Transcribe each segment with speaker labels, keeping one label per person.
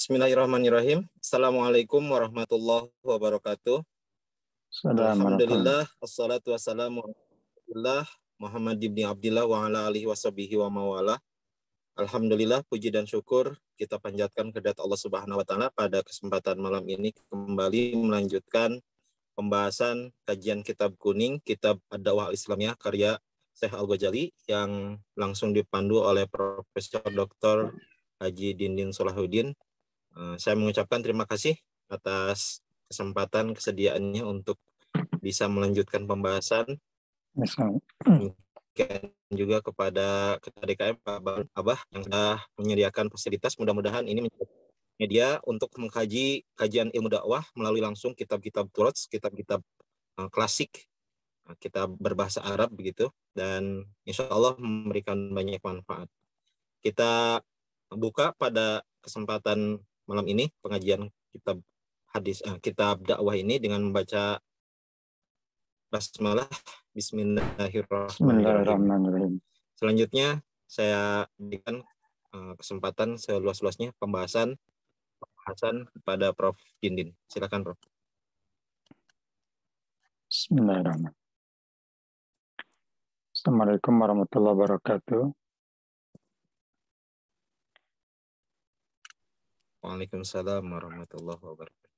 Speaker 1: Bismillahirrahmanirrahim. Assalamualaikum warahmatullahi wabarakatuh. Alhamdulillah, assalatu wassalamu ala Muhammad ibn Abdillah wa ala alihi washabihi wa mawala. Alhamdulillah, puji dan syukur kita panjatkan kehadirat Allah Subhanahu wa taala pada kesempatan malam ini kembali melanjutkan pembahasan kajian kitab kuning, kitab Ad-Da'wah Al-Islamiyah karya Syekh Al-Ghazali yang langsung dipandu oleh Profesor Dr. Haji Dindin Solahuddin. Saya mengucapkan terima kasih atas kesempatan kesediaannya untuk bisa melanjutkan pembahasan. Mungkin juga kepada Ketua DKM Pak Abah yang sudah menyediakan fasilitas. Mudah-mudahan ini menjadi media untuk mengkaji kajian ilmu dakwah melalui langsung kitab-kitab Turas, kitab-kitab klasik, kitab berbahasa Arab begitu, dan insya Allah memberikan banyak manfaat. Kita buka pada kesempatan malam ini pengajian kitab kitab dakwah ini dengan membaca basmalah. Bismillahirrahmanirrahim. Selanjutnya saya berikan kesempatan seluas-luasnya pembahasan pada Prof. Dindin. Silakan, Prof.
Speaker 2: Bismillahirrahmanirrahim. Assalamualaikum warahmatullahi wabarakatuh.
Speaker 1: Waalaikumsalam warahmatullahi wabarakatuh.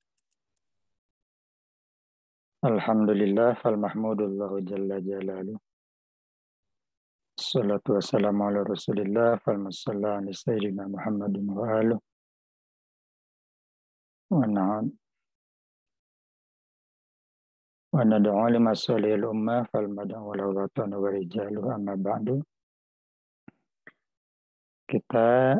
Speaker 2: Alhamdulillah fal mahmudullahu jalla jalaluh. Assalatu wassalamu ala Rasulillah fal musalla ala sayyidina Muhammadin wa alihi wa na'am. Wa nad'u lima salihil ummah fal mad'u wal watan wa rijaluh amma ba'du. Kita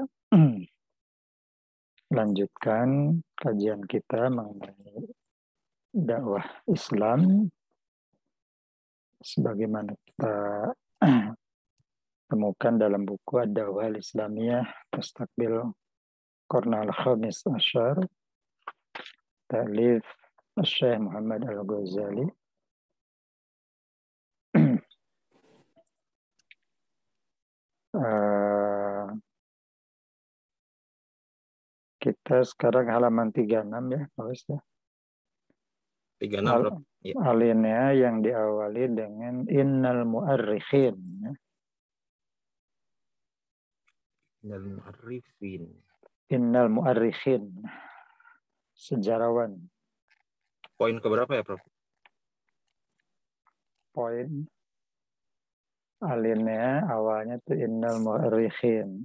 Speaker 2: lanjutkan kajian kita mengenai dakwah Islam sebagaimana kita temukan dalam buku Ad-Da'wah Al-Islamiyah Mustaqbil Qarn al-Khamis Asyar ta'lif Syekh Muhammad Al-Ghazali. Kita sekarang halaman 36 ya, Mas ya.
Speaker 1: 36, ya.
Speaker 2: Alinea yang diawali dengan innal mu'arrikhin. Ya. Innal mu'arrikhin. Sejarawan.
Speaker 1: Poin keberapa ya, Prof?
Speaker 2: Poin alinea awalnya itu innal mu'arrikhin.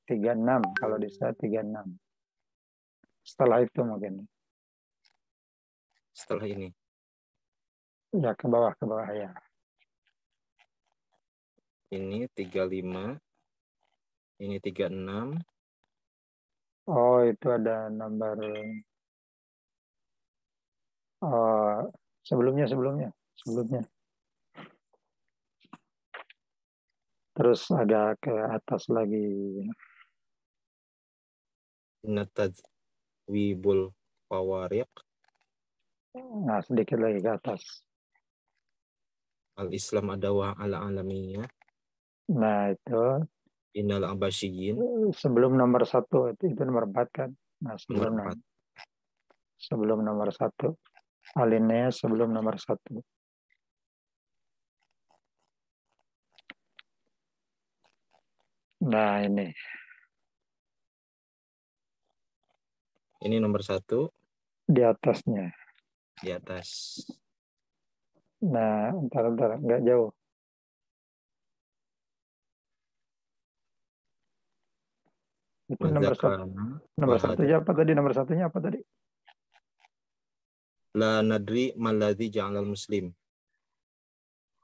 Speaker 2: 36 kalau di saya 36. Setelah itu mungkin.
Speaker 1: Setelah ini.
Speaker 2: Ya ke bawah ya.
Speaker 1: Ini 35. Ini 36.
Speaker 2: Oh, itu ada nomor sebelumnya. Terus agak ke atas lagi.
Speaker 1: Natadzwibul Fawariq.
Speaker 2: Nah, sedikit lagi ke atas.
Speaker 1: Al-Islam Ad-Da'wah Al-Alamiyah.
Speaker 2: Nah, itu
Speaker 1: Innal Abbasiyyin.
Speaker 2: Sebelum nomor 1 itu nomor 4 kan? Nah, sebelum nomor 1. Alinea sebelum nomor 1. Nah, ini.
Speaker 1: Ini nomor 1.
Speaker 2: Di atasnya.
Speaker 1: Di atas.
Speaker 2: Nah, entar, enggak jauh. Itu nomor 1. Nomor 1-nya apa tadi? Nomor 1-nya apa tadi?
Speaker 1: La nadri maladzi ja'alal muslim.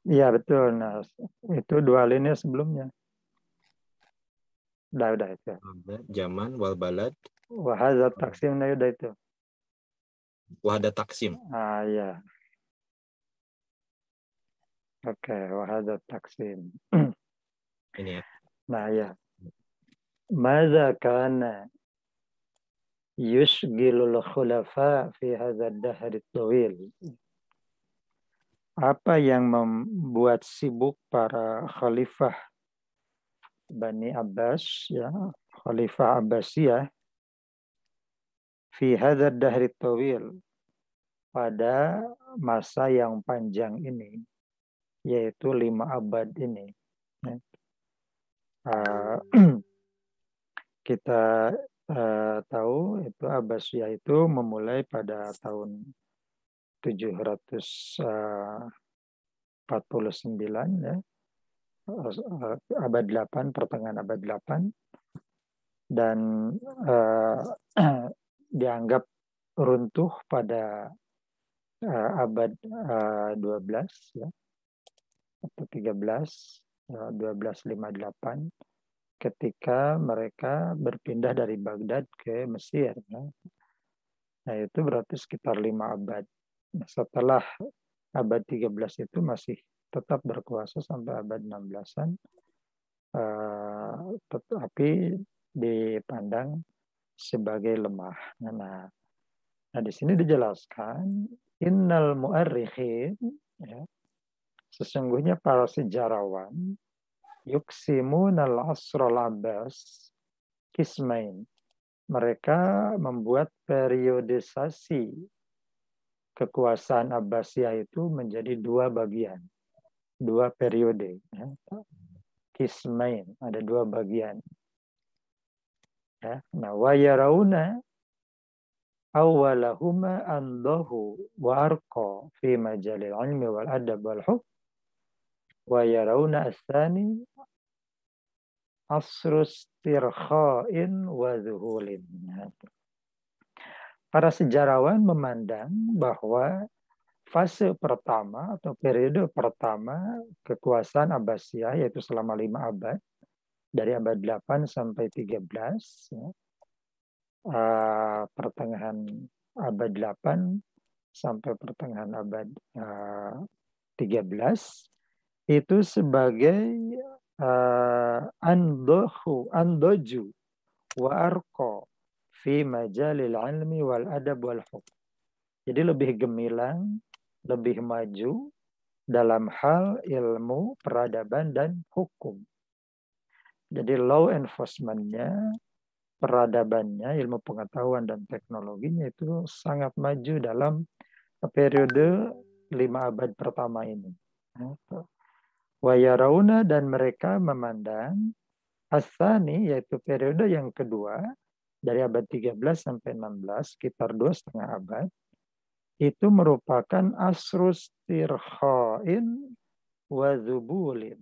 Speaker 2: Iya, betul. Nah, itu 2 alinea sebelumnya. Udah itu.
Speaker 1: Zaman wal balad.
Speaker 2: Wahada taksim, nah udah itu.
Speaker 1: Wahada taksim.
Speaker 2: Iya. Oke, wahada taksim.
Speaker 1: Ini ya.
Speaker 2: Nah, ya. Madza kana yushghilul khulafa fi hadha ad-dahr at-tawil. Apa yang membuat sibuk para khalifah Bani Abbas, ya, Khalifah Abbasiyah fi hadzal dahri tawil, pada masa yang panjang ini, yaitu 5 abad ini. Kita tahu itu Abbasiyah itu memulai pada tahun 749 ya, abad 8, pertengahan abad 8, dan dianggap runtuh pada abad 12 ya, atau 13, 1258, ketika mereka berpindah dari Baghdad ke Mesir. Ya. Nah itu berarti sekitar 5 abad. Setelah abad 13 itu masih tetap berkuasa sampai abad 16-an, tetapi dipandang sebagai lemah. Nah di sini dijelaskan, innal mu'arrikhin, ya, sesungguhnya para sejarawan, yuksimunal asral abbas kismain, mereka membuat periodisasi kekuasaan Abbasiyah itu menjadi 2 bagian, 2 periode. Ya. Kismain, ada 2 bagian. Ya. Nah, wa yarawna awwalahuma andahu wa arqa fi majalil ilmi wal adab wal hukm, wa yarawna as-tsani asrus tirkha'in wa zuhulin. Para sejarawan memandang bahwa fase pertama atau periode pertama kekuasaan Abbasiyah, yaitu selama 5 abad, dari abad 8 sampai 13, ya, pertengahan abad 8 sampai pertengahan abad 13, itu sebagai andoju wa arqa fi majalil ilmi wal adab wal hukm. Jadi lebih gemilang, lebih maju dalam hal ilmu, peradaban, dan hukum. Jadi law enforcement-nya, peradabannya, ilmu pengetahuan dan teknologinya itu sangat maju dalam periode 5 abad pertama ini. Wa yarawna, dan mereka memandang as-tsani, yaitu periode yang kedua, dari abad 13 sampai 16, sekitar 2,5 abad, itu merupakan asrus tirkha'in wa zubulin,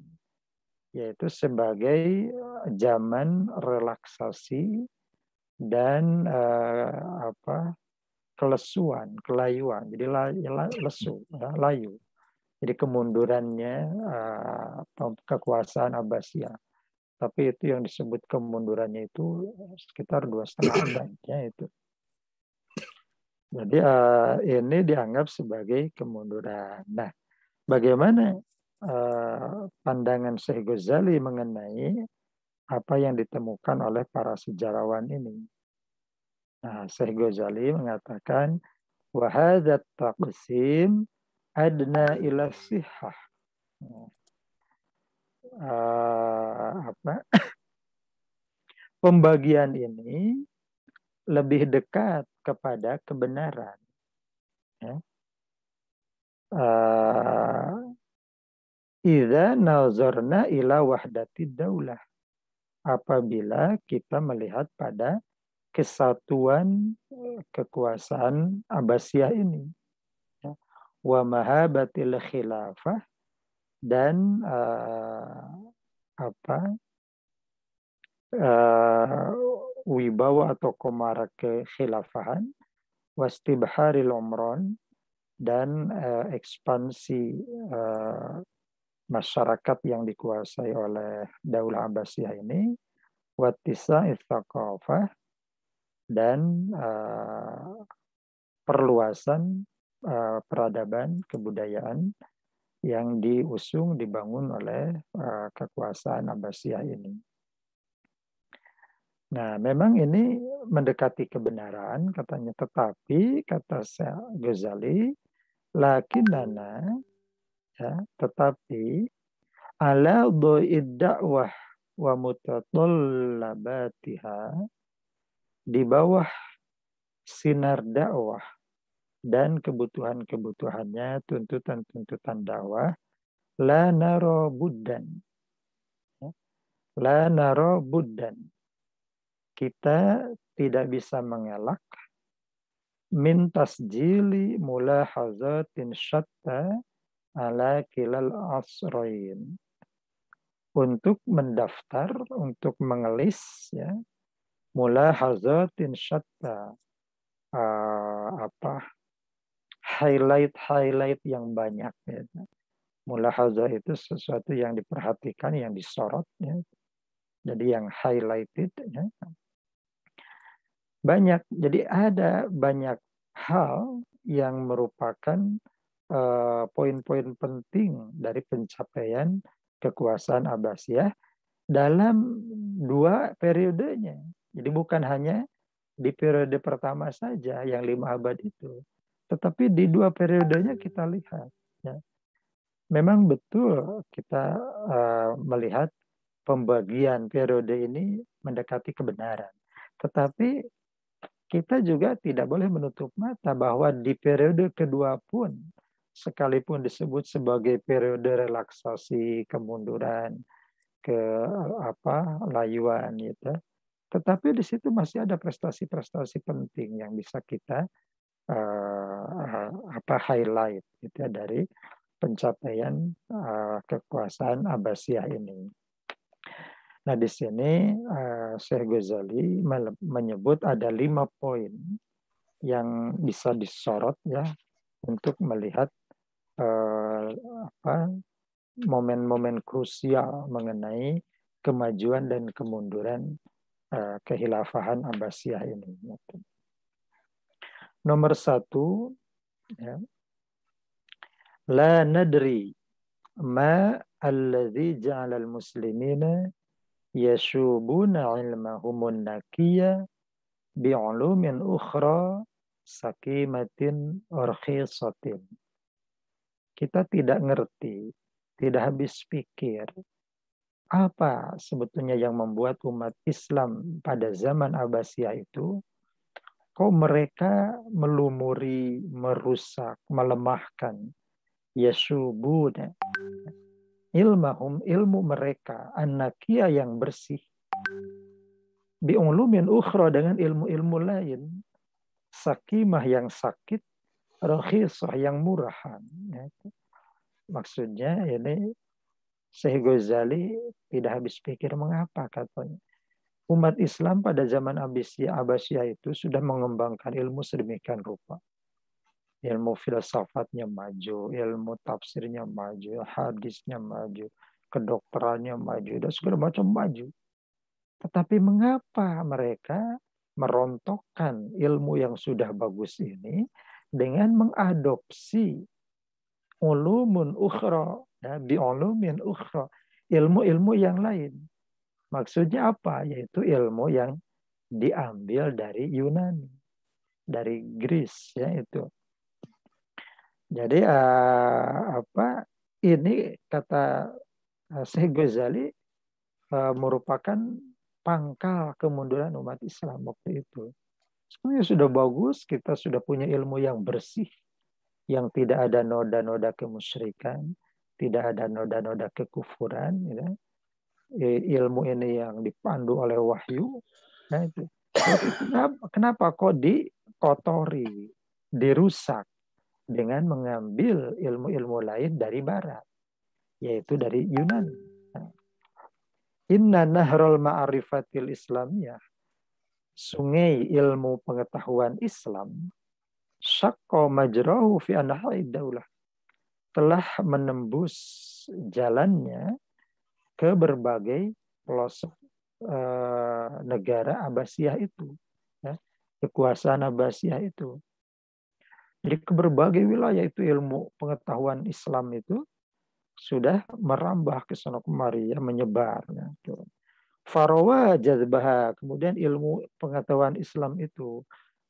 Speaker 2: yaitu sebagai zaman relaksasi dan kelesuan, kelayuan. Jadi lesu, layu. Jadi kemundurannya kekuasaan Abbasiyah. Tapi itu yang disebut kemundurannya itu sekitar 2,5 abad ya itu. Jadi ini dianggap sebagai kemunduran. Nah, bagaimana pandangan Syekh Ghazali mengenai apa yang ditemukan oleh para sejarawan ini? Nah, Syekh Ghazali mengatakan, wa hadzat taqsim adna ila sihhah. Pembagian ini lebih dekat kepada kebenaran. Ya. Idza nazarna ila wahdatid daulah. Apabila kita melihat pada kesatuan kekuasaan Abbasiyah ini. Ya. Wa mahabatil khilafah, dan wibawa atau komara kekhilafahan, wastibharil umron, dan ekspansi masyarakat yang dikuasai oleh Daulah Abbasiyah ini, watisa tsaqafah, dan perluasan peradaban kebudayaan yang diusung, dibangun oleh kekuasaan Abbasiyah ini. Nah, memang ini mendekati kebenaran katanya, tetapi kata Ghazali, lakinnana, ya, tetapi ala dhaid da'wah wa mutatallabatiha, di bawah sinar dakwah dan kebutuhan-kebutuhannya, tuntutan-tuntutan dakwah, la naro buddan. La naro buddan. Kita tidak bisa mengelak min tasjili mulahazatin syatta ala kilal asrain. Untuk mendaftar, untuk mengelis, ya, mulahazatin syatta, highlight yang banyak, ya. Mulahazah itu sesuatu yang diperhatikan, yang disorot, ya. Jadi yang highlighted, ya. Banyak. Jadi ada banyak hal yang merupakan poin-poin penting dari pencapaian kekuasaan Abbasiyah dalam 2 periodenya. Jadi bukan hanya di periode pertama saja yang 5 abad itu, tetapi di 2 periodenya kita lihat, ya. Memang betul kita melihat pembagian periode ini mendekati kebenaran, tetapi kita juga tidak boleh menutup mata bahwa di periode kedua pun, sekalipun disebut sebagai periode relaksasi, kemunduran, layuan, gitu, tetapi di situ masih ada prestasi-prestasi penting yang bisa kita highlight, gitu ya, dari pencapaian kekuasaan Abbasiyah ini. Nah, di sini Syekh Ghazali menyebut ada 5 poin yang bisa disorot, ya, untuk melihat momen-momen krusial mengenai kemajuan dan kemunduran kehilafahan Abbasiyah ini. Nomor 1, ya, la nadri ma alladhi ja'ala al-muslimina yashubuna ilmahumun nakiya bi'ulumin ukhra sakimatin orkhisatin. Kita tidak ngerti, tidak habis pikir apa sebetulnya yang membuat umat Islam pada zaman Abbasiyah itu kok mereka melumuri, merusak, melemahkan yashubuna ilmu mereka, an-nakiyah yang bersih, bi'ulumin ukhra dengan ilmu-ilmu lain, sakimah yang sakit, rakhisah yang murahan. Maksudnya ini Syekh Ghazali tidak habis pikir mengapa, katanya. Umat Islam pada zaman Abbasiyah itu sudah mengembangkan ilmu sedemikian rupa. Ilmu filsafatnya maju, ilmu tafsirnya maju, hadisnya maju, kedokterannya maju, dan segala macam maju. Tetapi mengapa mereka merontokkan ilmu yang sudah bagus ini dengan mengadopsi ulumun ukhra, ya, bi'ulumin ukhra, ilmu-ilmu yang lain. Maksudnya apa? Yaitu ilmu yang diambil dari Yunani, dari Greece, ya, itu. Jadi ini kata Syekh Ghazali merupakan pangkal kemunduran umat Islam waktu itu. Sebenarnya sudah bagus, kita sudah punya ilmu yang bersih, yang tidak ada noda-noda kemusyrikan, tidak ada noda-noda kekufuran, ya. Ilmu ini yang dipandu oleh wahyu. Nah, itu. Kenapa kok dikotori, dirusak dengan mengambil ilmu-ilmu lain dari barat, yaitu dari Yunani. Inna nahrul ma'arifatil islamiyah, sungai ilmu pengetahuan Islam, syaqqa majrahu fi anha'id daulah, telah menembus jalannya ke berbagai pelosok negara Abbasiyah itu, ya, kekuasaan Abbasiyah itu. Jadi ke berbagai wilayah itu ilmu pengetahuan Islam itu sudah merambah ke sana kemari, ya, menyebar. Ya. Farawa jazbaha, kemudian ilmu pengetahuan Islam itu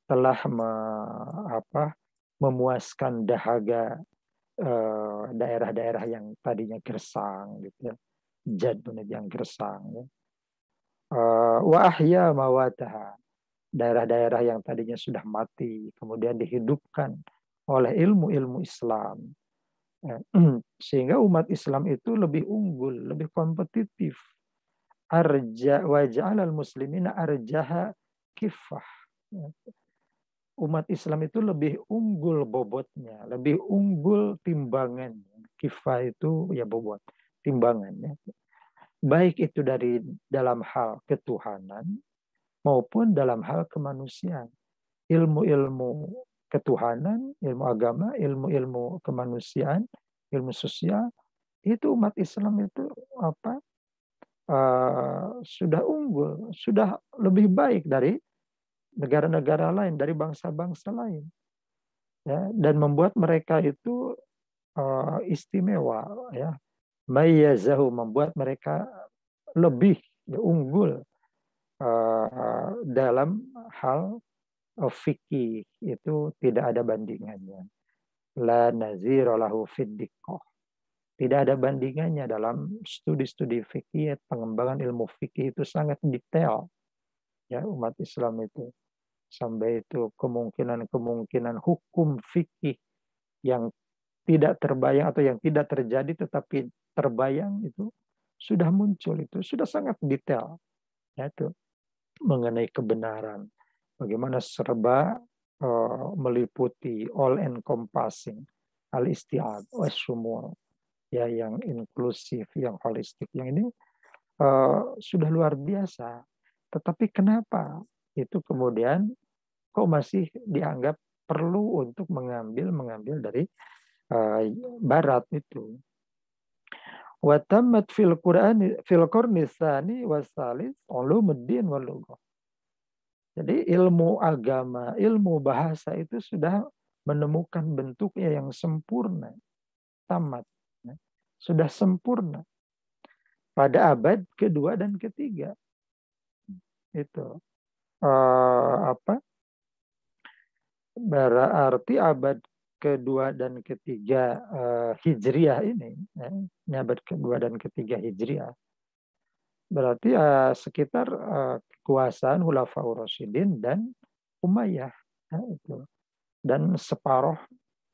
Speaker 2: telah memuaskan dahaga daerah-daerah yang tadinya gersang, gitu ya. Jadbunit yang gersang, ya. Wa ahya mawataha, daerah-daerah yang tadinya sudah mati, kemudian dihidupkan oleh ilmu-ilmu Islam. Sehingga umat Islam itu lebih unggul, lebih kompetitif. Arja wa ja'alal muslimina arjaha kifah. Umat Islam itu lebih unggul bobotnya, lebih unggul timbangannya. Kifah itu ya bobot, timbangannya. Baik itu dari dalam hal ketuhanan maupun dalam hal kemanusiaan. Ilmu-ilmu ketuhanan, ilmu agama, ilmu-ilmu kemanusiaan, ilmu sosial, itu umat Islam itu sudah unggul, sudah lebih baik dari negara-negara lain, dari bangsa-bangsa lain, ya, dan membuat mereka itu istimewa, ya, mayyazahu, membuat mereka lebih unggul dalam hal fikih, itu tidak ada bandingannya. La nazira lahu fid diqqah. Tidak ada bandingannya dalam studi-studi fikih, pengembangan ilmu fikih itu sangat detail. Ya, umat Islam itu sampai itu kemungkinan hukum fikih yang tidak terbayang atau yang tidak terjadi tetapi terbayang itu sudah muncul, itu sudah sangat detail. Ya, itu mengenai kebenaran. Bagaimana serba meliputi, all encompassing, al-isti'ab, was-sumul, ya, yang inklusif, yang holistik, yang ini sudah luar biasa. Tetapi kenapa itu kemudian kok masih dianggap perlu untuk mengambil dari Barat itu? Watamat fil Qur'ani fil qarni tsani wasalis ulumuddin wal lughah. Jadi ilmu agama, ilmu bahasa itu sudah menemukan bentuknya yang sempurna, tamat, ya. Sudah sempurna pada abad kedua dan ketiga. Itu berarti abad kedua dan ketiga Hijriah ini, ya, ini abad kedua dan ketiga Hijriah. Berarti sekitar kekuasaan Khulafaur Rasyidin dan Umayyah, ya, itu. Dan separuh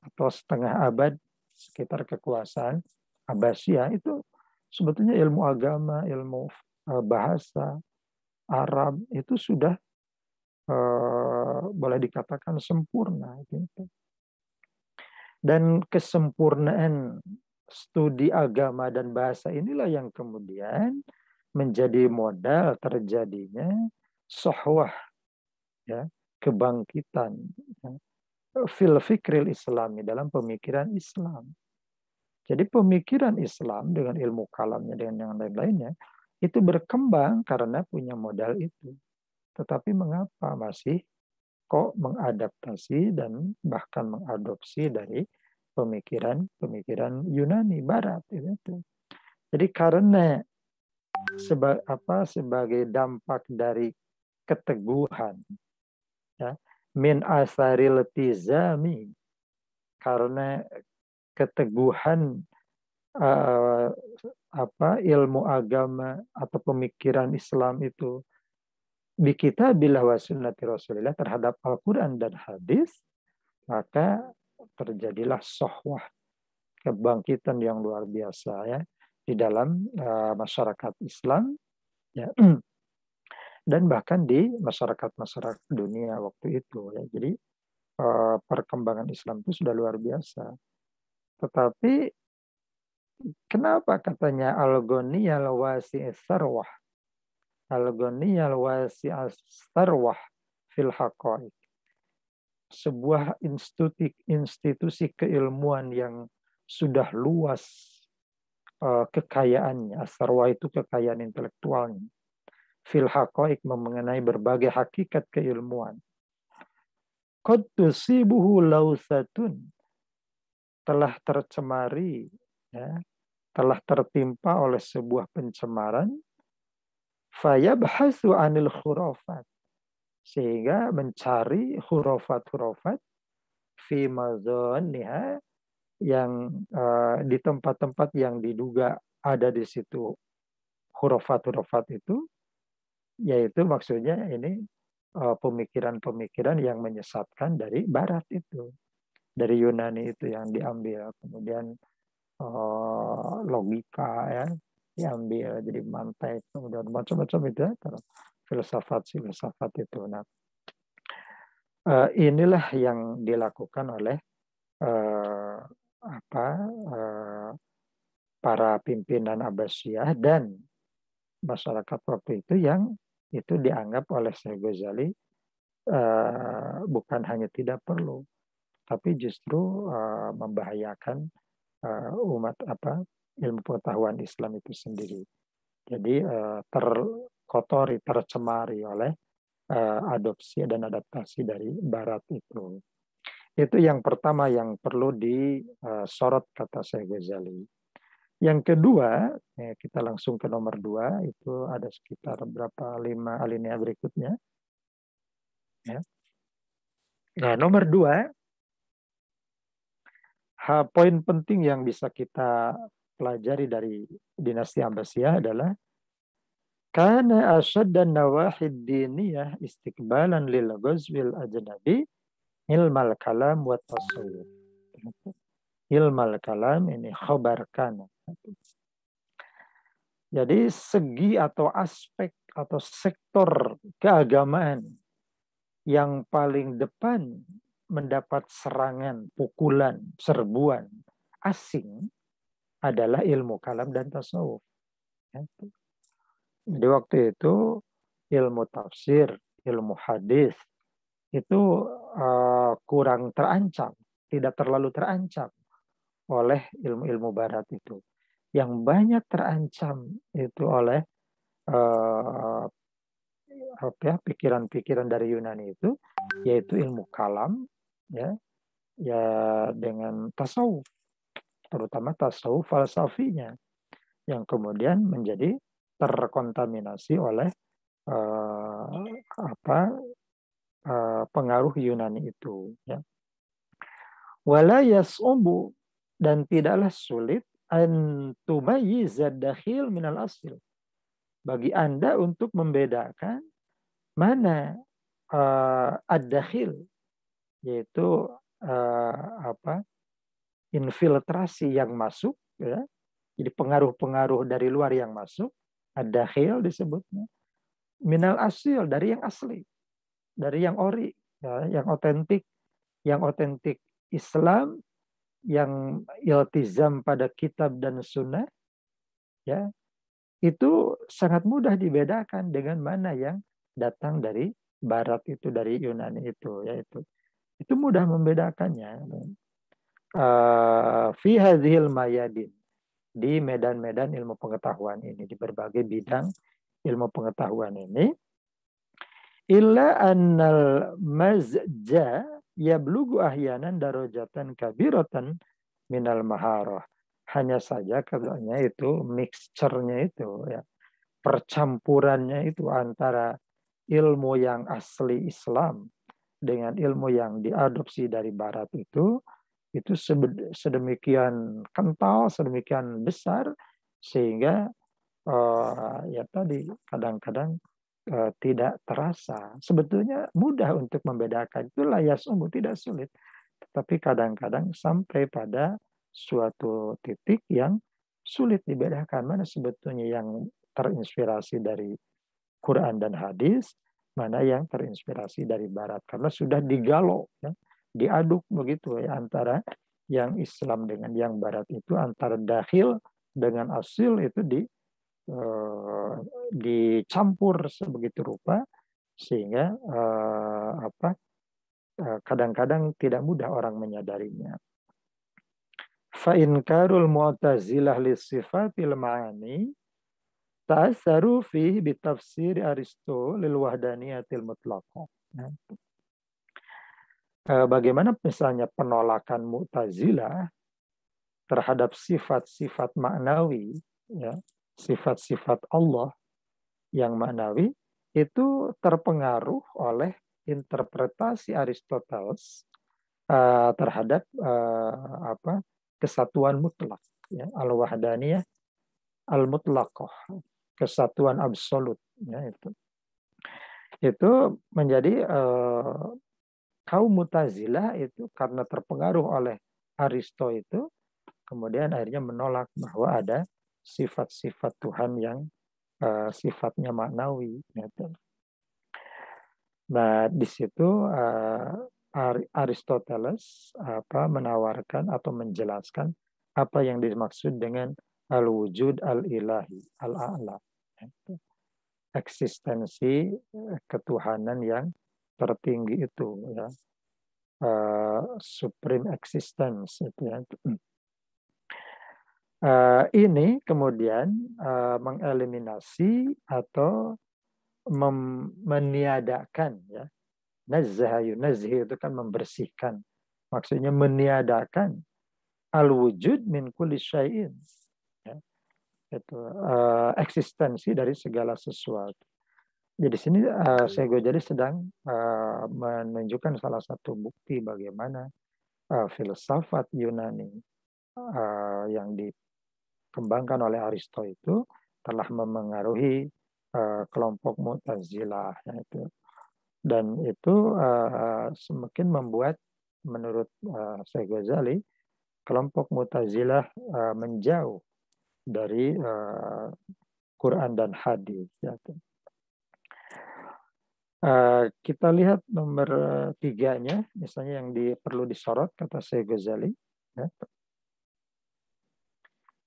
Speaker 2: atau setengah abad sekitar kekuasaan Abbasiyah, itu sebetulnya ilmu agama, ilmu bahasa Arab itu sudah boleh dikatakan sempurna. Gitu. Dan kesempurnaan studi agama dan bahasa inilah yang kemudian menjadi modal terjadinya sohwah, ya, kebangkitan, ya, fil fikril islami, dalam pemikiran Islam. Jadi pemikiran Islam dengan ilmu kalamnya, dengan yang lain-lainnya, itu berkembang karena punya modal itu. Tetapi mengapa masih kok mengadaptasi dan bahkan mengadopsi dari pemikiran Yunani Barat itu? Jadi karena sebagai dampak dari keteguhan, ya, min asaril tizami, karena keteguhan ilmu agama atau pemikiran Islam itu di kitabillah wa sunnati Rasulillah, terhadap Al-Quran dan hadis, maka terjadilah sohwah, kebangkitan yang luar biasa, ya, di dalam masyarakat Islam, ya, dan bahkan di masyarakat dunia waktu itu, ya. Jadi perkembangan Islam itu sudah luar biasa. Tetapi kenapa katanya al-ghaniyal wasi'is sarwah, al-ghaniyal wasi'is sarwah fil haqaiq, sebuah institusi keilmuan yang sudah luas kekayaannya, sarwah itu kekayaan intelektualnya, fil haqaiq, mengenai berbagai hakikat keilmuan. Qad tusibuhu lausatun, telah tercemari, ya, telah tertimpa oleh sebuah pencemaran, fayabhasu anil khurafat, sehingga mencari khurafat fi mazanniha, yang di tempat-tempat yang diduga ada di situ khurafat itu, yaitu maksudnya ini pemikiran-pemikiran yang menyesatkan dari Barat itu, dari Yunani itu yang diambil, kemudian logika ya diambil jadi mantek, kemudian macam-macam itu ya, filsafat itu. Nah, inilah yang dilakukan oleh para pimpinan Abbasiyah dan masyarakat waktu itu yang itu dianggap oleh Syekh Ghazali bukan hanya tidak perlu, tapi justru membahayakan umat ilmu pengetahuan Islam itu sendiri. Jadi terkotori, tercemari oleh adopsi dan adaptasi dari Barat itu. Itu yang pertama yang perlu disorot kata Syekh Ghazali. Yang kedua, kita langsung ke nomor 2, itu ada sekitar 5 alinea berikutnya. Ya. Nah, nomor 2, poin penting yang bisa kita pelajari dari dinasti Abbasiyah adalah karena asyaddan nawahid diniyah istiqbalan lil ghazwil ajnabi ilmal kalam wa tasawuf. Ilmal kalam ini khabar kana. Jadi segi atau aspek atau sektor keagamaan yang paling depan mendapat serangan, pukulan, serbuan asing adalah ilmu kalam dan tasawuf. Jadi waktu itu ilmu tafsir, ilmu hadis itu kurang terancam, tidak terlalu terancam oleh ilmu-ilmu Barat itu. Yang banyak terancam itu oleh pikiran-pikiran dari Yunani itu, yaitu ilmu kalam, ya dengan tasawuf, terutama tasawuf falsafinya, yang kemudian menjadi terkontaminasi oleh pengaruh Yunani itu. Ya. Wala yas'ubu, dan tidaklah sulit an tumayyiz ad-dakhil minal asil, bagi Anda untuk membedakan mana ad-dakhil, yaitu infiltrasi yang masuk, ya. Jadi pengaruh-pengaruh dari luar yang masuk, ad-dakhil disebutnya, minal asil, dari yang asli, dari yang ori, ya, yang otentik Islam, yang iltizam pada kitab dan sunnah, ya, itu sangat mudah dibedakan dengan mana yang datang dari Barat itu, dari Yunani itu, yaitu itu mudah membedakannya. Fi hadhil mayadin, di medan-medan ilmu pengetahuan ini, di berbagai bidang ilmu pengetahuan ini, illa annal mazja yablugu ahyanan darajatan kabiratan minal maharah. Hanya saja katanya itu mixture-nya itu, ya, percampurannya itu antara ilmu yang asli Islam dengan ilmu yang diadopsi dari Barat itu sedemikian kental, sedemikian besar, sehingga ya tadi kadang-kadang tidak terasa. Sebetulnya mudah untuk membedakan, itu layas umum, tidak sulit. Tetapi kadang-kadang sampai pada suatu titik yang sulit dibedakan mana sebetulnya yang terinspirasi dari Quran dan hadis, mana yang terinspirasi dari Barat, karena sudah digalau, ya, diaduk begitu, ya, antara yang Islam dengan yang Barat itu, antara dakhil dengan asil itu dicampur sebegitu rupa, sehingga kadang-kadang tidak mudah orang menyadarinya. Fa inkarul mu'tazilah lissifatil ma'ani ta'assaru fihi bitafsir Aristo lil wahdaniyatil mutlaqah. Bagaimana misalnya penolakan Mu'tazilah terhadap sifat-sifat maknawi, ya, sifat-sifat Allah yang maknawi itu terpengaruh oleh interpretasi Aristoteles terhadap kesatuan mutlak, ya, al-wahdaniyah al-mutlaqah, kesatuan absolut, ya, itu. Itu menjadi kaum Mu'tazilah itu karena terpengaruh oleh Aristo itu, kemudian akhirnya menolak bahwa ada sifat-sifat Tuhan yang sifatnya maknawi. Gitu. Nah, di situ Aristoteles menawarkan atau menjelaskan apa yang dimaksud dengan al-wujud al-ilahi, al-a'la. Eksistensi ketuhanan yang tertinggi itu, ya. Supreme existence itu, ya. Ini kemudian mengeliminasi atau meniadakan, ya. Nazih itu kan membersihkan. Maksudnya meniadakan al-wujud min kulli syai'in. Ya. Itu eksistensi dari segala sesuatu. Jadi di sini Syekh Ghazali sedang menunjukkan salah satu bukti bagaimana filsafat Yunani yang dikembangkan oleh Aristo itu telah memengaruhi kelompok Mu'tazilah, yaitu. Dan itu semakin membuat menurut Syekh Ghazali kelompok Mu'tazilah menjauh dari Quran dan hadis. Yaitu. Kita lihat nomor 3-nya, misalnya yang perlu disorot kata Syekh Ghazali. Ya.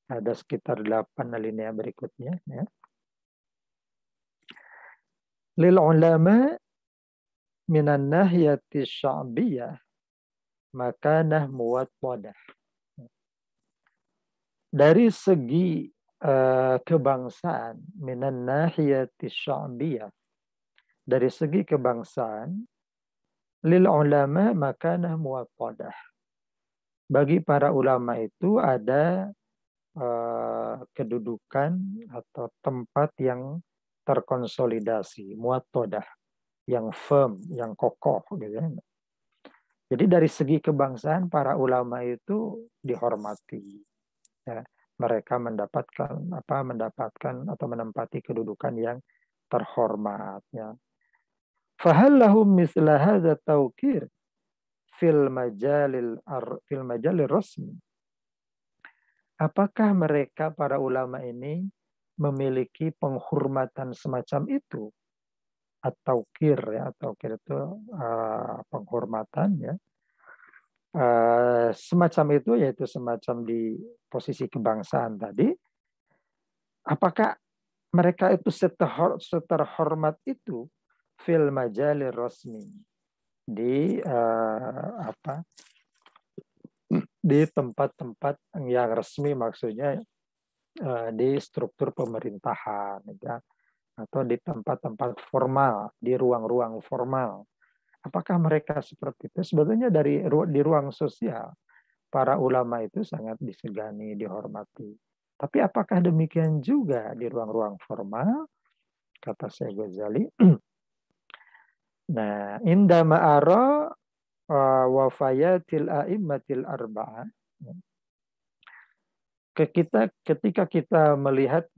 Speaker 2: Ada sekitar 8 alinea berikutnya. Ya. Lil ulama minan nahiyati sya'biyah makanah muwattadah. Dari segi kebangsaan, minan nahiyati sya'biyah, dari segi kebangsaan, lil ulama makanah muwattadah. Bagi para ulama itu ada kedudukan atau tempat yang terkonsolidasi, muwattadah, yang firm, yang kokoh, gitu ya. Jadi dari segi kebangsaan para ulama itu dihormati. Ya, mereka mendapatkan atau menempati kedudukan yang terhormat. Ya. Fahal lahum misla hadza tawqir fil majalil rasmi. Apakah mereka para ulama ini memiliki penghormatan semacam itu? Atau kir, ya, atau kir itu penghormatan, ya. Semacam itu, yaitu semacam di posisi kebangsaan tadi. Apakah mereka itu seterhormat itu fil majalir rasmi, di di tempat-tempat yang resmi, maksudnya di struktur pemerintahan, ya, atau di tempat-tempat formal, di ruang-ruang formal. Apakah mereka seperti itu? Sebetulnya di ruang sosial, para ulama itu sangat disegani, dihormati. Tapi apakah demikian juga di ruang-ruang formal? Kata Syekh Ghazali. Nah, inda ma'ara wafayatil a'immatil arba'ah. Ketika kita melihat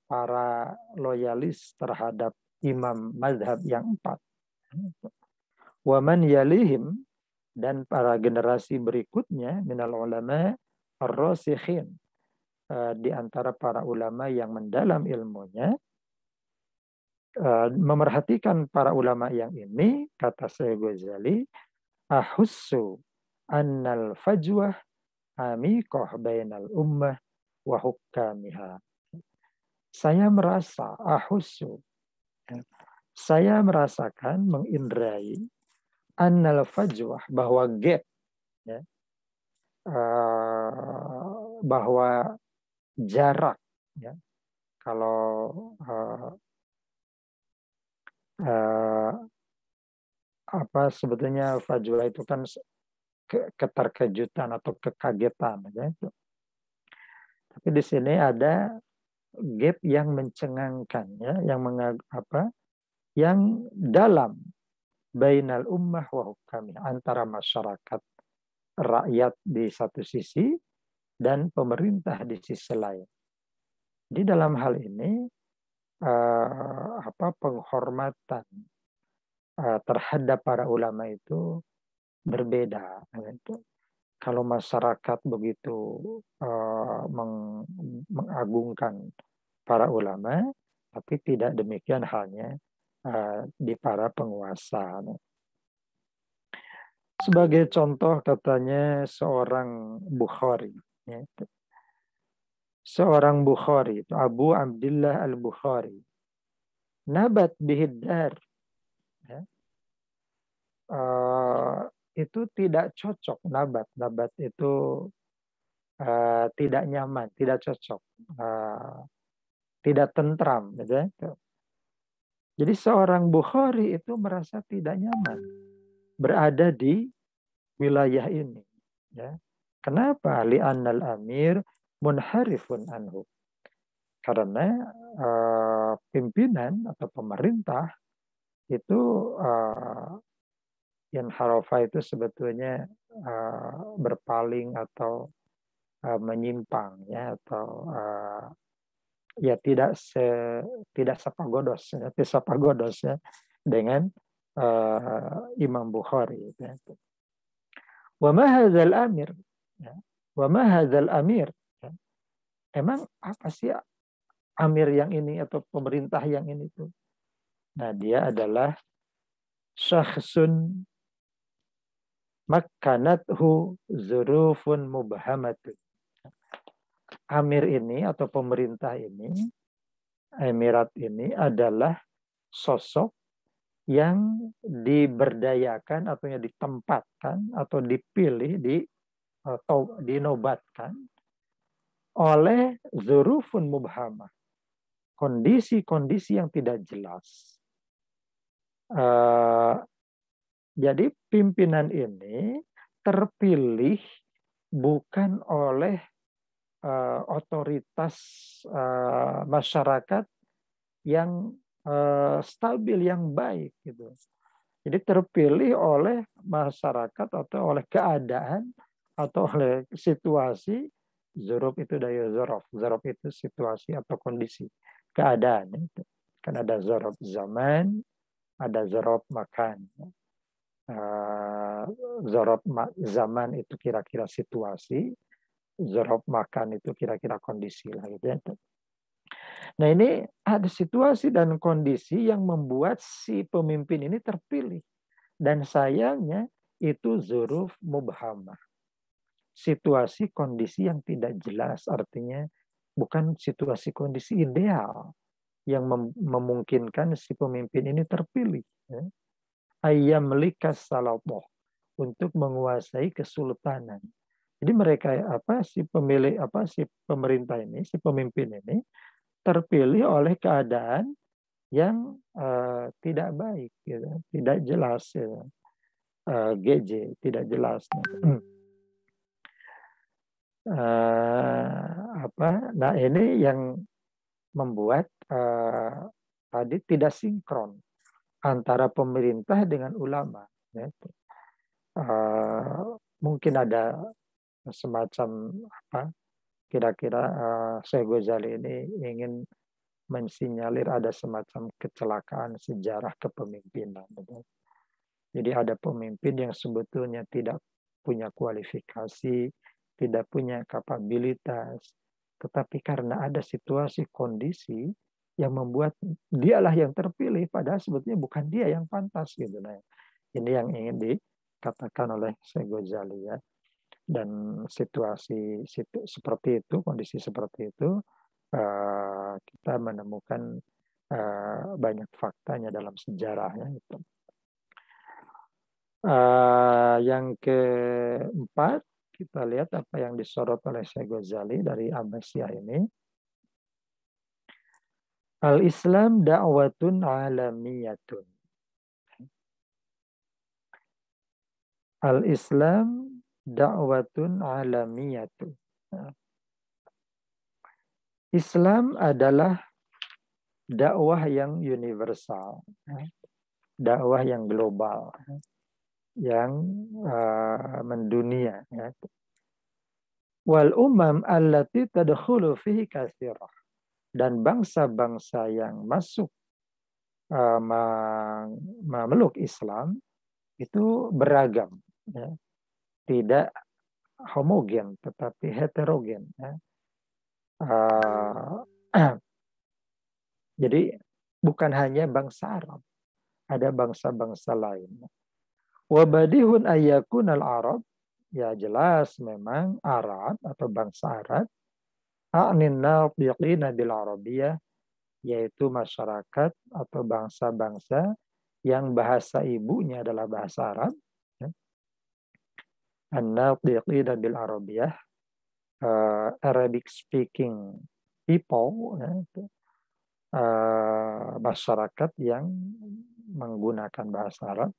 Speaker 2: para loyalis terhadap imam mazhab yang 4, waman yalihim, dan para generasi berikutnya minal ulama ar-rasikhin, di antara para ulama yang mendalam ilmunya, memerhatikan para ulama yang ini, kata Syekh Ghazali, ahussu annal fajwah amikoh bainal ummah wa hukamiha. Saya merasa, ahussu, saya merasakan, mengindrai, annal fajwah, bahwa gap, ya, bahwa jarak, ya, kalau sebetulnya fajwah itu kan keterkejutan atau kekagetan, ya. Tapi di sini ada gap yang mencengangkan, ya, yang dalam bainal ummah wa hukami, antara masyarakat rakyat di satu sisi dan pemerintah di sisi lain. Di dalam hal ini penghormatan terhadap para ulama itu berbeda. Kalau masyarakat begitu mengagungkan para ulama, tapi tidak demikian halnya di para penguasa. Sebagai contoh katanya seorang Bukhari. Seorang Bukhari, Abu Abdullah al-Bukhari. Nabat bihidar. Itu tidak cocok nabat. Nabat itu tidak nyaman, tidak cocok. Tidak tentram. Jadi seorang Bukhari itu merasa tidak nyaman berada di wilayah ini. Ya. Kenapa? Li'annal amir munharifun anhu. Karena pimpinan atau pemerintah itu yang harafa itu sebetulnya berpaling atau menyimpang, ya, atau ya tidak sepagodos, ya, ya, dengan Imam Bukhari. Ya. Wa ma hadzal amir, ya. Wa ma hadzal amir. Ya. Emang apa sih amir yang ini atau pemerintah yang ini tuh? Nah, dia adalah syakhsun makkanathu zurufun mubhamatun. Amir ini atau pemerintah ini, emirat ini adalah sosok yang diberdayakan atau yang ditempatkan atau dipilih, atau dinobatkan oleh zurufun mubhamah. Kondisi-kondisi yang tidak jelas. Jadi pimpinan ini terpilih bukan oleh otoritas masyarakat yang stabil, yang baik gitu. Jadi terpilih oleh masyarakat atau oleh keadaan atau oleh situasi. Zuruf itu dari zorof. Zorof itu situasi atau kondisi, keadaan itu. Kan ada zorof zaman, ada zorof makan. Zorof zaman itu kira-kira situasi, zorof makan itu kira-kira kondisi lah gitu ya. Nah, ini ada situasi dan kondisi yang membuat si pemimpin ini terpilih. Dan sayangnya itu zuruf mubhamah. Situasi kondisi yang tidak jelas, artinya bukan situasi kondisi ideal yang memungkinkan si pemimpin ini terpilih. Ayyam likas salatoh, untuk menguasai kesultanan. Jadi mereka si pemerintah ini, si pemimpin ini terpilih oleh keadaan yang tidak baik, gitu, tidak jelas, gitu. GJ tidak jelas. Nah, ini yang membuat tadi tidak sinkron antara pemerintah dengan ulama. Ya. Mungkin ada semacam kira-kira Syekh Ghazali ini ingin mensinyalir ada semacam kecelakaan sejarah kepemimpinan. Jadi ada pemimpin yang sebetulnya tidak punya kualifikasi, tidak punya kapabilitas, tetapi karena ada situasi kondisi yang membuat dialah yang terpilih, padahal sebetulnya bukan dia yang pantas gitu. Nah, ini yang ingin dikatakan oleh Syekh Ghazali, ya. Dan situasi seperti itu, kondisi seperti itu, kita menemukan banyak faktanya dalam sejarahnya itu. Yang keempat, kita lihat apa yang disorot oleh Syekh Ghazali dari Abbasiyah ini. Al-Islam da'watun alamiyatun. Al-Islam da'watun alamiyatun. Islam adalah dakwah yang universal, dakwah yang global, yang mendunia. Wal umam allati tadkhulu fihi katsirah. dan bangsa-bangsa yang masuk memeluk Islam itu beragam, ya. Tidak homogen tetapi heterogen, ya. Jadi bukan hanya bangsa Arab, ada bangsa-bangsa lain. Wa badihun ayyakun al-Arab, ya jelas memang Arab atau bangsa Arab, a'nin natiqina bil Arabiyyah, yaitu masyarakat atau bangsa-bangsa yang bahasa ibunya adalah bahasa Arab, ya. An-natiqina bil Arabiyyah, Arabic speaking people, ya. Masyarakat yang menggunakan bahasa Arab,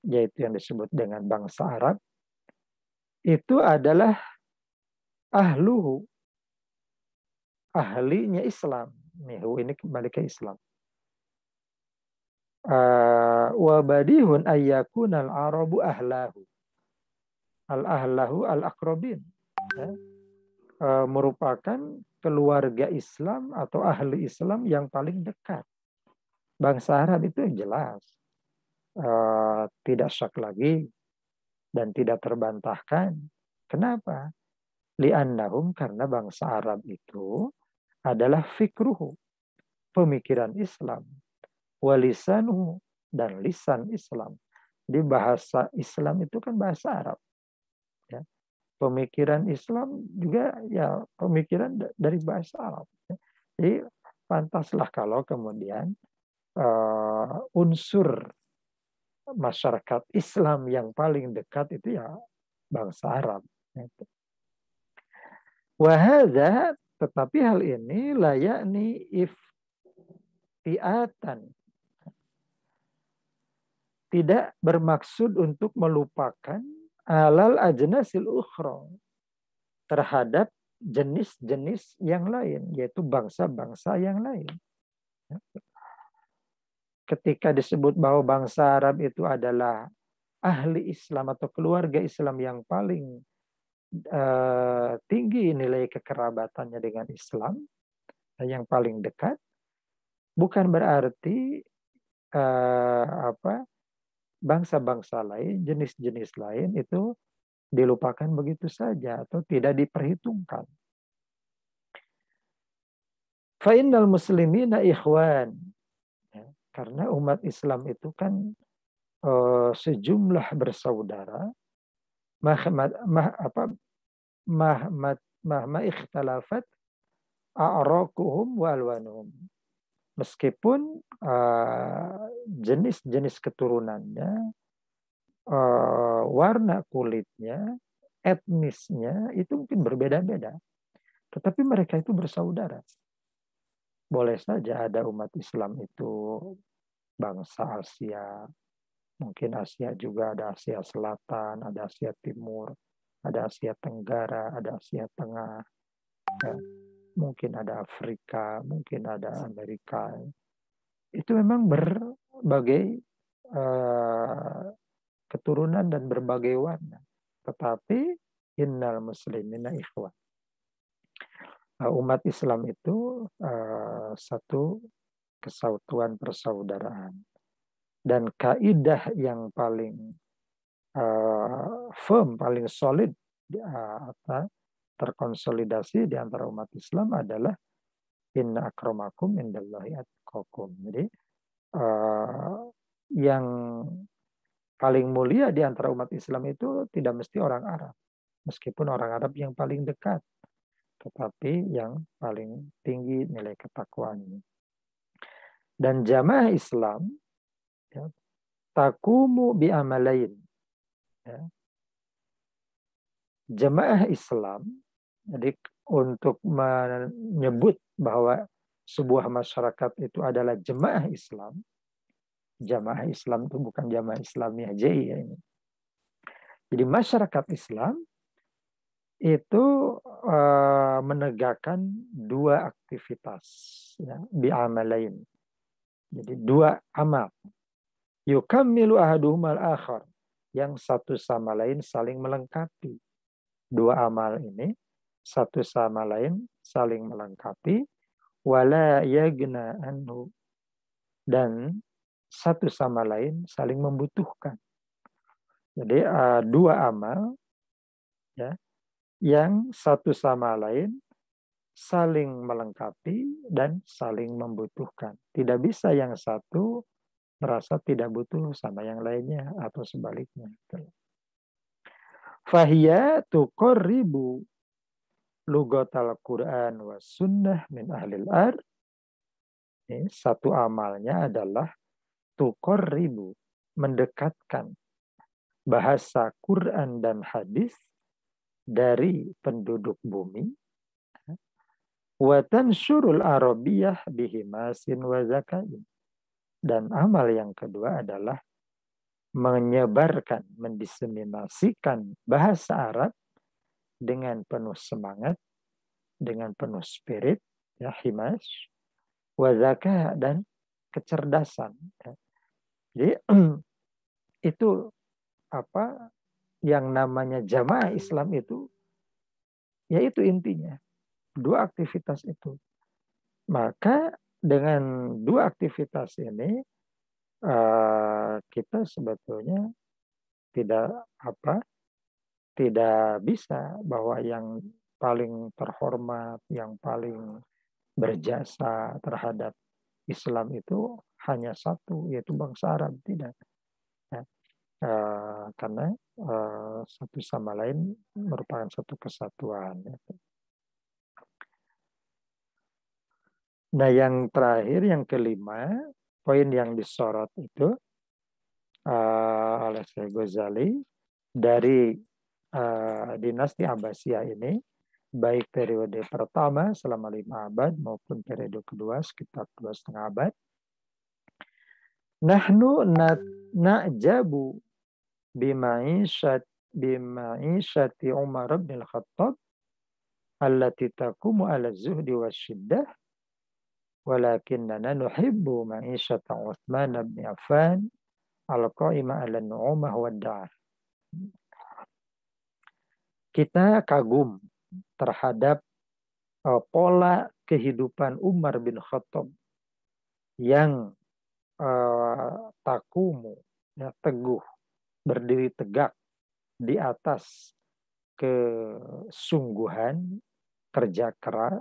Speaker 2: yaitu yang disebut dengan bangsa Arab, itu adalah ahluhu, ahlinya Islam. Nih, ini kembali ke Islam. Wa badihun ayyakun al-arabu ahlahu. Al-ahlahu al-aqrabin. Ya. Merupakan keluarga Islam atau ahli Islam yang paling dekat. Bangsa Arab itu jelas. Tidak syak lagi dan tidak terbantahkan. Kenapa? Li'annahum, karena bangsa Arab itu adalah fikruhu, pemikiran Islam, walisanuhu, dan lisan Islam. Di bahasa Islam itu kan bahasa Arab, ya. Pemikiran Islam juga ya pemikiran dari bahasa Arab, ya. Jadi pantaslah kalau kemudian unsur masyarakat Islam yang paling dekat itu ya bangsa Arab. Wahada, tetapi hal ini layakni iftiatan, tidak bermaksud untuk melupakan alal ajnasil ukhra, terhadap jenis-jenis yang lain, yaitu bangsa-bangsa yang lain. Ketika disebut bahwa bangsa Arab itu adalah ahli Islam atau keluarga Islam yang paling tinggi nilai kekerabatannya dengan Islam, yang paling dekat, bukan berarti bangsa-bangsa lain, jenis-jenis lain itu dilupakan begitu saja atau tidak diperhitungkan. Fa'innal muslimina ikhwan, ya, karena umat Islam itu kan sejumlah bersaudara, mahma ikhtalafat a'raquhum wa alwanuhum. Meskipun jenis-jenis keturunannya, warna kulitnya, etnisnya itu mungkin berbeda-beda, tetapi mereka itu bersaudara. Boleh saja ada umat Islam itu bangsa Asia, mungkin Asia juga ada Asia Selatan, ada Asia Timur, ada Asia Tenggara, ada Asia Tengah, ya. Mungkin ada Afrika, mungkin ada Amerika. Itu memang berbagai keturunan dan berbagai warna. Tetapi innal muslimina ikhwan. Umat Islam itu satu kesatuan persaudaraan. Dan kaidah yang paling firm, paling solid, terkonsolidasi di antara umat Islam adalah inna akramakum indallahi atqakum. Jadi yang paling mulia di antara umat Islam itu tidak mesti orang Arab, meskipun orang Arab yang paling dekat, tetapi yang paling tinggi nilai ketakwaannya. Dan jamaah Islam, ya, takumu bi amalain, ya. Jamaah Islam, jadi untuk menyebut bahwa sebuah masyarakat itu adalah jamaah Islam itu bukan jamaah Islamiyah JI ya ini. Jadi masyarakat Islam itu menegakkan dua aktivitas, ya, bi'amalain. Jadi dua amal. Yukammilu ahaduhumal akhar, yang satu sama lain saling melengkapi. Dua amal ini satu sama lain saling melengkapi. wala yagna anhu, dan satu sama lain saling membutuhkan. Jadi dua amal ya yang satu sama lain saling melengkapi dan saling membutuhkan. Tidak bisa yang satu merasa tidak butuh sama yang lainnya atau sebaliknya. Fahiyya tuqarribu lugatal Quran wa sunnah min ahlil ard. Satu amalnya adalah tuqarribu, mendekatkan bahasa Quran dan hadis dari penduduk bumi. Wa tansyurul arabiyah bihimasin wa zakain. Dan amal yang kedua adalah menyebarkan, mendiseminasikan bahasa Arab dengan penuh semangat, dengan penuh spirit, ya, himas, wa zakah, dan kecerdasan. Jadi itu apa yang namanya jamaah Islam itu, yaitu intinya dua aktivitas itu. Maka dengan dua aktivitas ini kita sebetulnya tidak bisa bahwa yang paling terhormat, yang paling berjasa terhadap Islam itu hanya satu, yaitu bangsa Arab. Tidak. Ya. Karena satu sama lain merupakan satu kesatuan. Nah, yang terakhir, yang kelima, poin yang disorot itu oleh Syekh Ghazali dari dinasti Abbasiyah ini, baik periode pertama selama 5 abad maupun periode kedua sekitar 2,5 abad. Nahnu na'jabu bima'isyati Umar bin Khattab allati taqumu ala zuhdi wa syiddah, walakinnana nuhibbu ma'isyata Uthman bin Affan al-qa'ima ala nu'umah wa da'ah. Kita kagum terhadap pola kehidupan Umar bin Khattab yang takumu, ya, teguh, berdiri tegak di atas kesungguhan, kerja keras,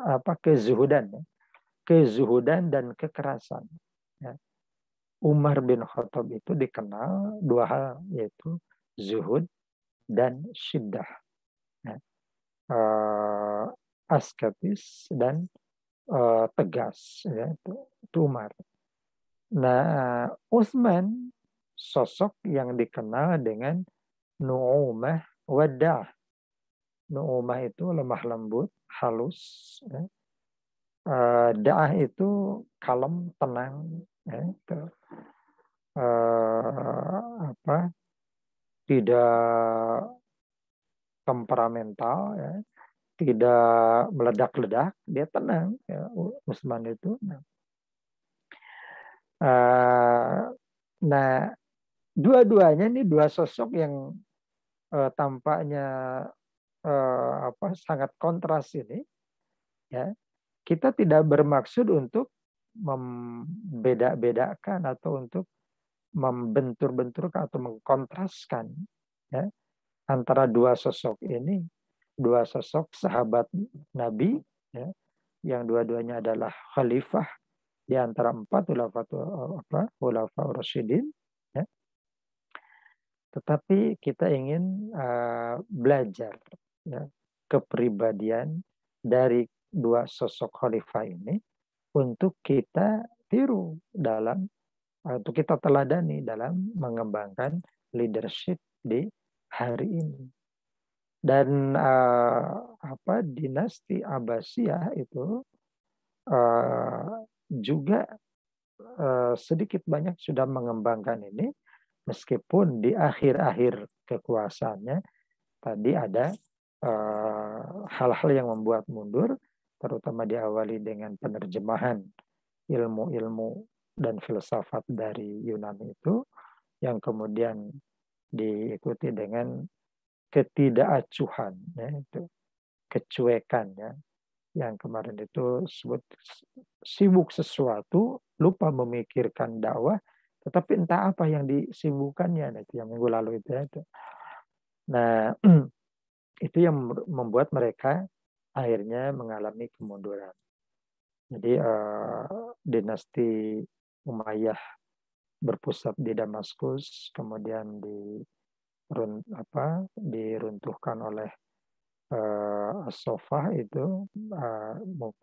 Speaker 2: kezuhudan dan kekerasan. Ya. Umar bin Khattab itu dikenal dua hal, yaitu zuhud dan syiddah. Ya. Asketis dan tegas, ya, itu Umar. Nah, Utsman sosok yang dikenal dengan nu'umah wadah. Nu'umah itu lemah lembut, halus. Ya. Da'ah itu kalem, tenang. Ya, itu. Tidak temperamental, ya, tidak meledak-ledak, dia tenang. Ya, Utsman itu. Nah, dua-duanya ini dua sosok yang tampaknya sangat kontras ini. Ya, kita tidak bermaksud untuk membeda-bedakan atau untuk membentur-benturkan atau mengkontraskan, ya, antara dua sosok ini, dua sosok sahabat Nabi, ya, yang dua-duanya adalah khalifah di antara 4 khulafa Rasyidin. Ya. Tetapi kita ingin belajar, ya, kepribadian dari dua sosok khalifah ini untuk kita tiru dalam, untuk kita teladani dalam mengembangkan leadership di hari ini. Dan dinasti Abbasiyah itu juga sedikit banyak sudah mengembangkan ini, meskipun di akhir-akhir kekuasaannya tadi ada hal-hal yang membuat mundur, terutama diawali dengan penerjemahan ilmu-ilmu dan filsafat dari Yunani itu, yang kemudian diikuti dengan ketidakacuhan, ya, itu kecuekan, ya, yang kemarin itu sibuk sesuatu, lupa memikirkan dakwah, tetapi entah apa yang disibukkannya. Nah, itu yang minggu lalu itu. Nah, itu yang membuat mereka akhirnya mengalami kemunduran. Jadi dinasti Umayyah berpusat di Damaskus, kemudian diruntuhkan oleh As-Sofah itu,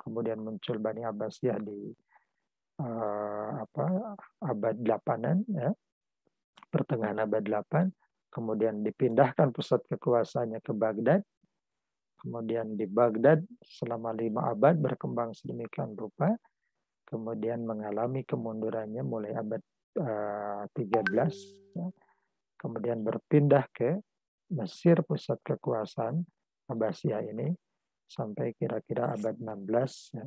Speaker 2: kemudian muncul Bani Abbasiyah di abad 8-an, ya, pertengahan abad 8, kemudian dipindahkan pusat kekuasaannya ke Baghdad, kemudian di Baghdad selama 5 abad berkembang sedemikian rupa, kemudian mengalami kemundurannya mulai abad 13, ya, kemudian berpindah ke Mesir pusat kekuasaan Abbasiyah ini sampai kira-kira abad 16, ya,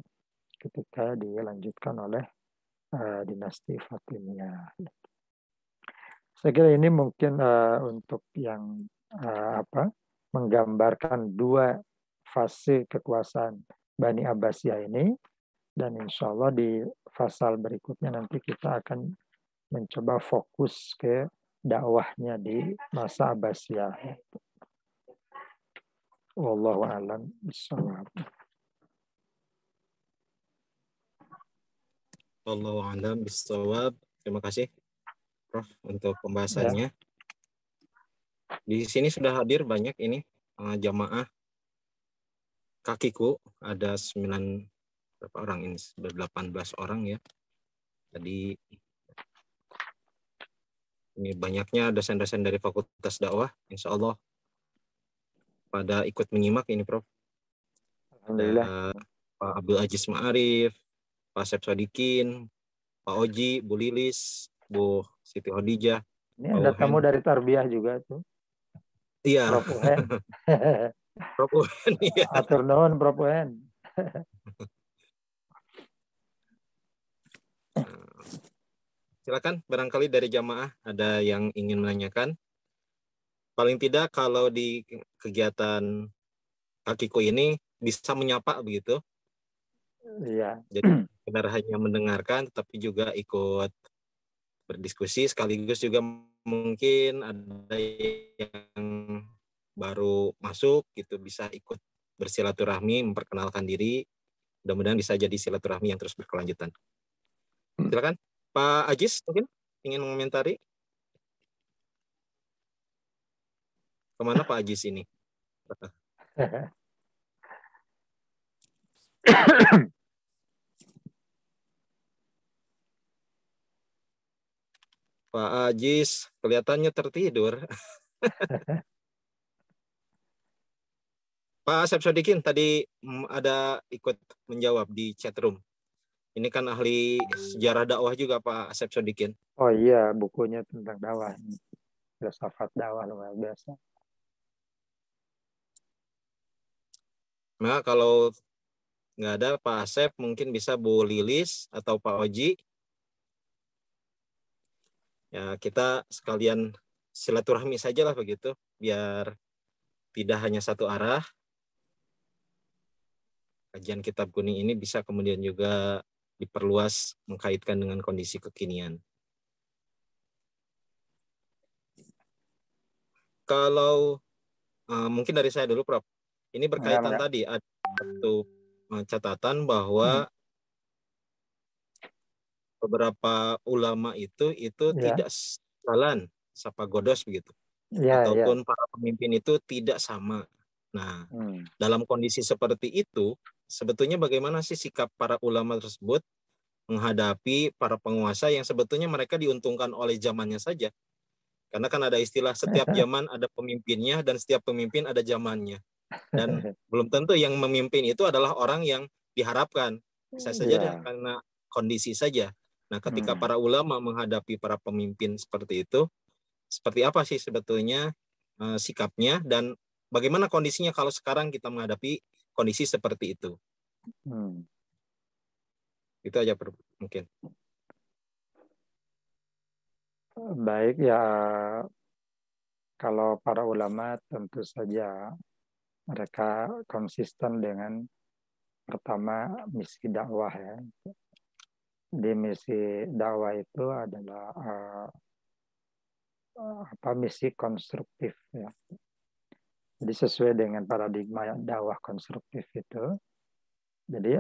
Speaker 2: ketika dilanjutkan oleh dinasti Fatimiyah. Saya kira ini mungkin untuk yang menggambarkan 2 fase kekuasaan Bani Abbasiyah ini, dan insya Allah di fasal berikutnya nanti kita akan mencoba fokus ke dakwahnya di masa Abbasiyah. Wallahu a'lam bishawab.
Speaker 1: Wallahu a'lam bishawab. Terima kasih Prof untuk
Speaker 2: Ya.
Speaker 1: pembahasannya. Di sini sudah hadir banyak ini jamaah kakiku, ada 9 berapa orang ini? Sudah 18 orang ya. Tadi ini banyaknya dosen-dosen dari Fakultas Dakwah, insya Allah pada ikut menyimak ini Prof.
Speaker 2: Alhamdulillah.
Speaker 1: Ada Pak Abdul Aziz Ma'arif, Pak Asep Sodikin, Pak Oji, Bu Lilis, Bu Siti Hodijah.
Speaker 2: Ini ada tamu dari Tarbiyah juga tuh.
Speaker 1: Iya.
Speaker 2: Prof Uhen.
Speaker 1: Prof Uhen, iya.
Speaker 2: Atur nuhun Prof Uhen.
Speaker 1: Silakan barangkali dari jamaah ada yang ingin menanyakan. Paling tidak kalau di kegiatan Kakiku ini bisa menyapa begitu.
Speaker 2: Iya.
Speaker 1: Jadi benar hanya mendengarkan tetapi juga ikut berdiskusi, sekaligus juga mungkin ada yang baru masuk gitu bisa ikut bersilaturahmi, memperkenalkan diri. Mudah-mudahan bisa jadi silaturahmi yang terus berkelanjutan. Silakan Pak Ajis mungkin ingin mengomentari. Kemana Pak Ajis ini? Pak Ajis kelihatannya tertidur. Pak Asep Sodikin tadi ada ikut menjawab di chat room. Ini kan ahli sejarah dakwah juga Pak Asep Sodikin.
Speaker 2: Oh iya, bukunya tentang dakwah. Filsafat dakwah luar biasa.
Speaker 1: Nah, kalau nggak ada Pak Asep, mungkin bisa Bu Lilis atau Pak Oji. Ya, kita sekalian silaturahmi saja lah begitu, biar tidak hanya satu arah. Kajian kitab kuning ini bisa kemudian juga diperluas mengkaitkan dengan kondisi kekinian. Kalau mungkin dari saya dulu, Prof. Ini berkaitan tadi ada satu catatan bahwa beberapa ulama itu tidak jalan sapa godos begitu, ataupun para pemimpin itu tidak sama. Nah, dalam kondisi seperti itu, sebetulnya bagaimana sih sikap para ulama tersebut menghadapi para penguasa yang sebetulnya mereka diuntungkan oleh zamannya saja? Karena kan ada istilah setiap zaman ada pemimpinnya dan setiap pemimpin ada zamannya. Dan belum tentu yang memimpin itu adalah orang yang diharapkan. Bisa saja karena kondisi saja. Nah, ketika para ulama menghadapi para pemimpin seperti itu, seperti apa sih sebetulnya sikapnya dan bagaimana kondisinya kalau sekarang kita menghadapi kondisi seperti itu? Itu aja mungkin.
Speaker 2: Baik ya, kalau para ulama tentu saja mereka konsisten dengan pertama misi dakwah ya. Di misi dakwah itu adalah misi konstruktif ya. Jadi sesuai dengan paradigma dakwah konstruktif itu. Jadi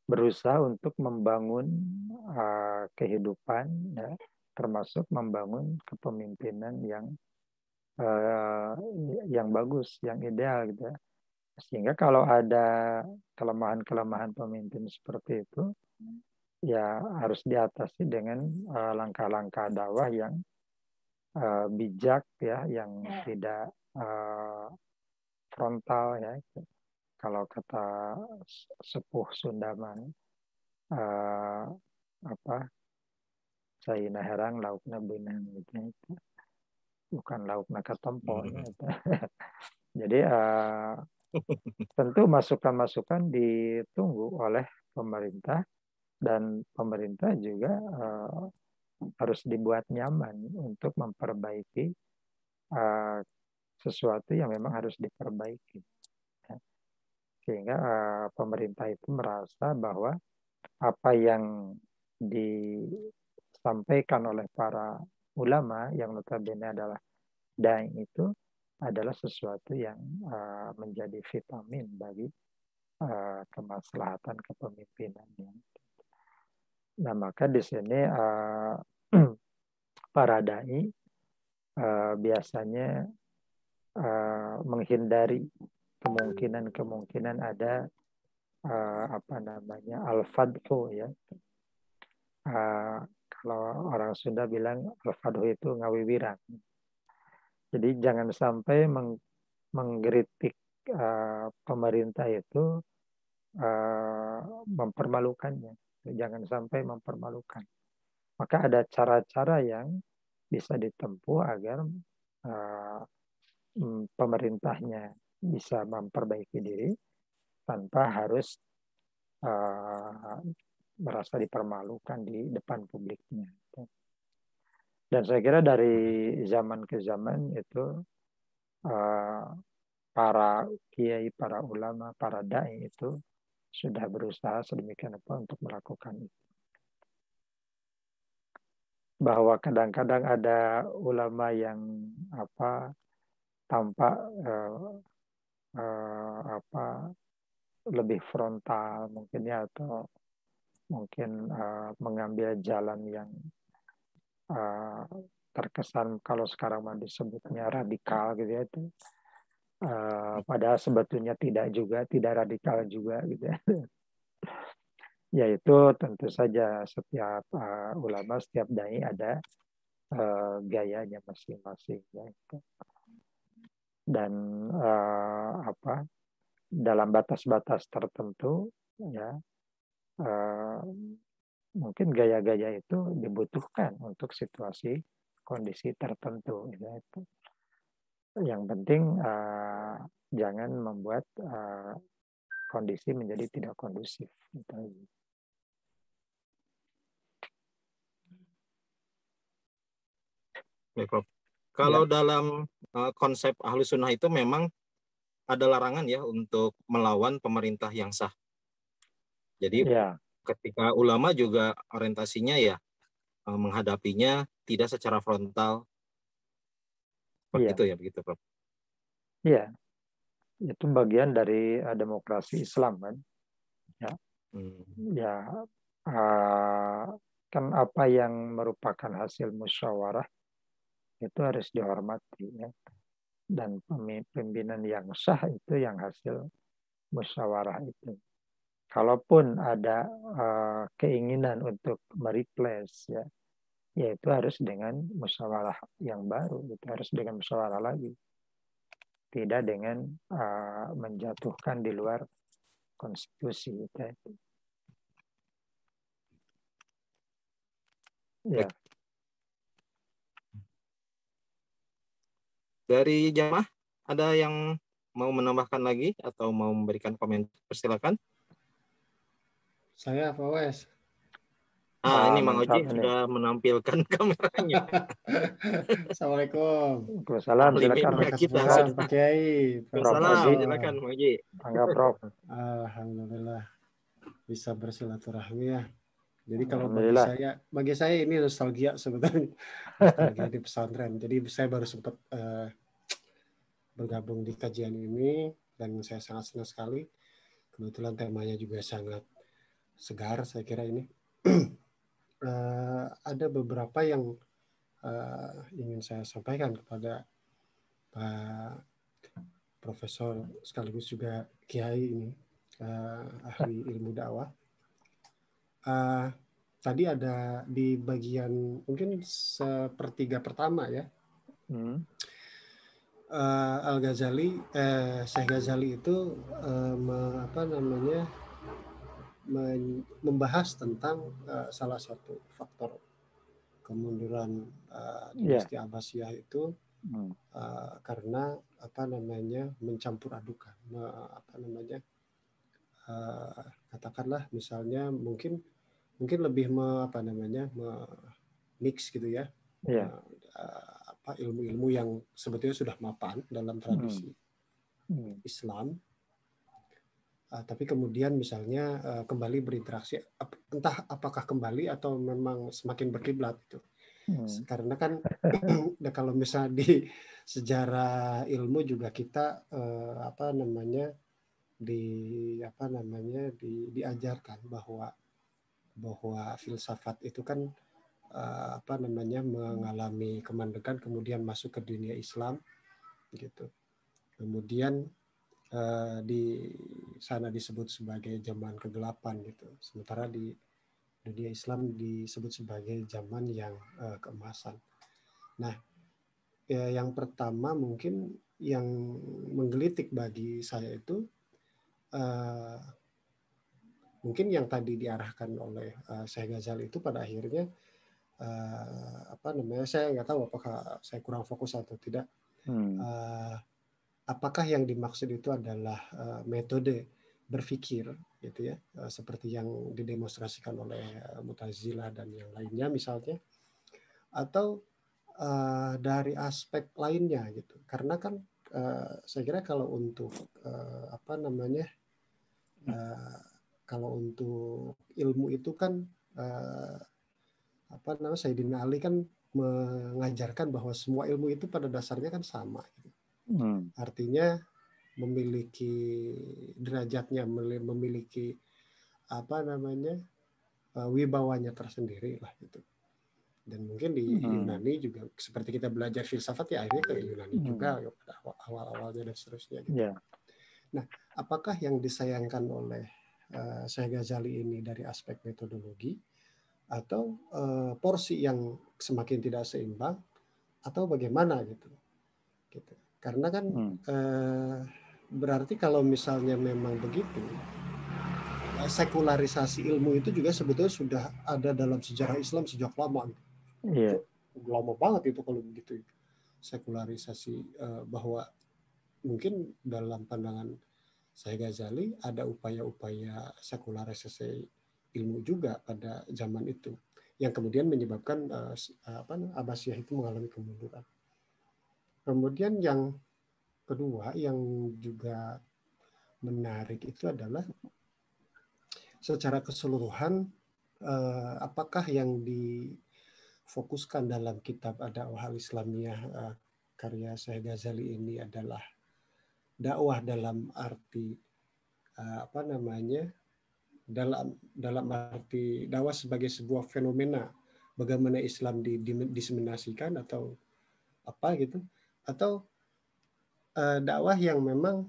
Speaker 2: berusaha untuk membangun kehidupan ya, termasuk membangun kepemimpinan yang bagus, yang ideal gitu ya. Sehingga kalau ada kelemahan-kelemahan pemimpin seperti itu, ya harus diatasi dengan langkah-langkah dakwah yang bijak ya, yang tidak frontal ya. Kalau kata sepuh Sundaman, Saina herang laukna benang gitu. Bukan laukna ketompo ya. Jadi tentu masukan-masukan ditunggu oleh pemerintah, dan pemerintah juga harus dibuat nyaman untuk memperbaiki sesuatu yang memang harus diperbaiki. Sehingga pemerintah itu merasa bahwa apa yang disampaikan oleh para ulama yang notabene adalah dai itu adalah sesuatu yang menjadi vitamin bagi kemaslahatan kepemimpinan. Nah, maka di sini para dai biasanya menghindari kemungkinan ada al-fadhu ya. Kalau orang Sunda bilang al-fadhu itu ngawiwiran. Jadi jangan sampai mengkritik pemerintah itu mempermalukannya. Jangan sampai mempermalukan. Maka ada cara-cara yang bisa ditempuh agar pemerintahnya bisa memperbaiki diri tanpa harus merasa dipermalukan di depan publiknya. Dan saya kira dari zaman ke zaman itu para kiai, para ulama, para dai itu sudah berusaha sedemikian rupa untuk melakukan itu. Bahwa kadang-kadang ada ulama yang tampak lebih frontal mungkin ya, atau mungkin mengambil jalan yang terkesan kalau sekarang disebutnya radikal gitu ya, itu padahal sebetulnya tidak radikal juga gitu ya. Yaitu tentu saja setiap ulama, setiap dai ada gayanya masing-masing ya. Dan dalam batas-batas tertentu ya, mungkin gaya-gaya itu dibutuhkan untuk situasi kondisi tertentu ya. Yang penting jangan membuat kondisi menjadi tidak kondusif gitu.
Speaker 1: Prof. Kalau dalam konsep Ahlus Sunnah itu memang ada larangan ya untuk melawan pemerintah yang sah. Jadi ketika ulama juga orientasinya ya menghadapinya tidak secara frontal. Seperti itu ya, begitu Prof.
Speaker 2: Iya, itu bagian dari demokrasi Islam kan. Ya, ya kan apa yang merupakan hasil musyawarah itu harus dihormati ya. Dan pemimpinan yang sah itu yang hasil musyawarah itu. Kalaupun ada keinginan untuk mereplace ya, yaitu harus dengan musyawarah yang baru, itu harus dengan musyawarah lagi. Tidak dengan menjatuhkan di luar konstitusi itu. Ya.
Speaker 1: Dari jamaah ada yang mau menambahkan lagi atau mau memberikan komentar? Persilakan.
Speaker 3: Saya Pak Wes.
Speaker 1: Ini Mang
Speaker 2: Mantap
Speaker 1: Oji
Speaker 2: ini.
Speaker 1: sudah menampilkan kameranya.
Speaker 3: Assalamualaikum.
Speaker 2: Waalaikumsalam,
Speaker 1: Ahli
Speaker 2: silakan.
Speaker 1: media kita
Speaker 3: Waalaikumsalam
Speaker 1: sudah.
Speaker 3: Pak Kiai.
Speaker 2: Prof.
Speaker 1: Waalaikumsalam,
Speaker 2: Oji.
Speaker 1: silakan Mang Oji.
Speaker 2: Mangga, Prof.
Speaker 3: Alhamdulillah bisa bersilaturahmi ya. Jadi kalau
Speaker 2: Alhamdulillah.
Speaker 3: bagi saya ini nostalgia sebetulnya. Nostalgia di pesantren. Jadi saya baru sempat bergabung di kajian ini dan saya sangat senang sekali. Kebetulan temanya juga sangat segar saya kira ini. Ada beberapa yang ingin saya sampaikan kepada Pak Profesor sekaligus juga Kiai ini, ahli ilmu dakwah. Tadi ada di bagian mungkin sepertiga pertama ya. Al-Ghazali, Syekh Ghazali itu membahas tentang salah satu faktor kemunduran dinasti Abbasiyah itu karena mencampur adukan, katakanlah misalnya mungkin lebih mix gitu ya, ilmu-ilmu yang sebetulnya sudah mapan dalam tradisi Islam, tapi kemudian misalnya kembali berinteraksi, entah apakah kembali atau memang semakin berkiblat gitu. Karena kan kalau misalnya di sejarah ilmu juga kita diajarkan bahwa filsafat itu kan mengalami kemandekan kemudian masuk ke dunia Islam gitu. Kemudian di sana disebut sebagai zaman kegelapan gitu. Sementara di dunia Islam disebut sebagai zaman yang keemasan. Nah, yang pertama mungkin yang menggelitik bagi saya itu mungkin yang tadi diarahkan oleh Syekh Ghazali itu pada akhirnya saya nggak tahu apakah saya kurang fokus atau tidak. Apakah yang dimaksud itu adalah metode berpikir gitu ya, seperti yang didemonstrasikan oleh Mu'tazilah dan yang lainnya misalnya, atau dari aspek lainnya gitu. Karena kan saya kira kalau untuk kalau untuk ilmu itu kan Sayyidina Ali kan mengajarkan bahwa semua ilmu itu pada dasarnya kan sama gitu. Artinya memiliki derajatnya, memiliki wibawanya tersendiri lah gitu. Dan mungkin di Yunani juga seperti kita belajar filsafat ya akhirnya ke Yunani juga pada awal-awalnya dan seterusnya gitu. Nah, apakah yang disayangkan oleh Syekh Ghazali ini dari aspek metodologi atau porsi yang semakin tidak seimbang atau bagaimana gitu. Karena kan berarti kalau misalnya memang begitu, sekularisasi ilmu itu juga sebetulnya sudah ada dalam sejarah Islam sejak lama. Gitu. Lama banget itu kalau begitu. Sekularisasi bahwa mungkin dalam pandangan Syekh Ghazali ada upaya-upaya sekularisasi ilmu juga pada zaman itu yang kemudian menyebabkan Abbasiyah itu mengalami kemunduran. Kemudian yang kedua yang juga menarik itu adalah secara keseluruhan apakah yang difokuskan dalam kitab Ad-Da'wah Al-Islamiyah karya Syekh Ghazali ini adalah dakwah dalam arti dalam arti dakwah sebagai sebuah fenomena bagaimana Islam diseminasikan atau apa gitu, atau dakwah yang memang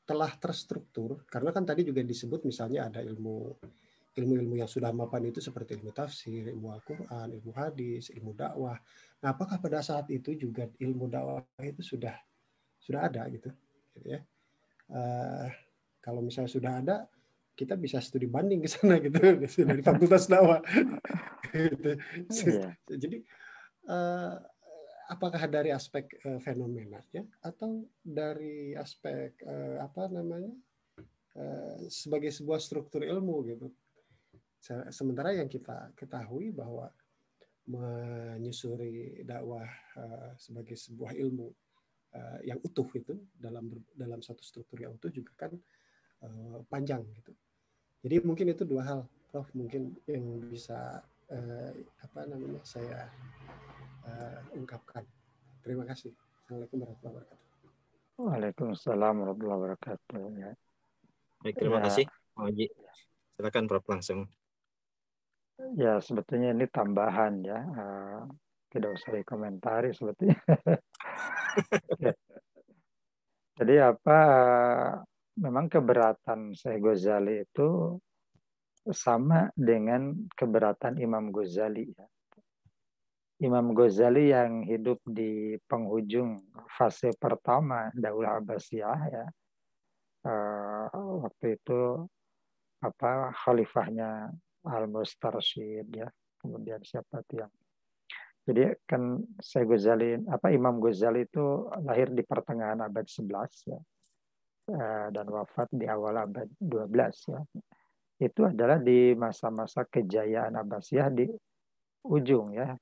Speaker 3: telah terstruktur, karena kan tadi juga disebut misalnya ada ilmu yang sudah mapan itu seperti ilmu tafsir, ilmu Al-Quran, ilmu hadis, ilmu dakwah. Nah, apakah pada saat itu juga ilmu dakwah itu sudah ada gitu ya? Kalau misalnya sudah ada, kita bisa studi banding ke sana gitu dari fakultas dakwah. Gitu. Jadi apakah dari aspek fenomenanya atau dari aspek sebagai sebuah struktur ilmu gitu. Sementara yang kita ketahui bahwa menyusuri dakwah sebagai sebuah ilmu yang utuh itu dalam satu struktur yang utuh juga kan panjang gitu. Jadi mungkin itu dua hal, Prof, mungkin yang bisa saya ungkapkan. Terima kasih. Assalamualaikum warahmatullahi wabarakatuh.
Speaker 2: Waalaikumsalam warahmatullahi wabarakatuh. Ya.
Speaker 1: Baik, terima kasih, Pak Haji. Silakan Prof langsung.
Speaker 2: Ya, sebetulnya ini tambahan ya. Tidak usah dikomentari sebetulnya. Ya. Jadi memang keberatan Syekh Ghazali itu sama dengan keberatan Imam Ghazali. Ya. Imam Ghazali yang hidup di penghujung fase pertama Daulah Abbasiyah ya. Waktu itu khalifahnya Al-Mustarsyid ya. Kemudian siapa itu yang jadi kan Imam Ghazali itu lahir di pertengahan abad 11 ya. Dan wafat di awal abad 12 ya. Itu adalah di masa-masa kejayaan Abbasiyah di ujung ya.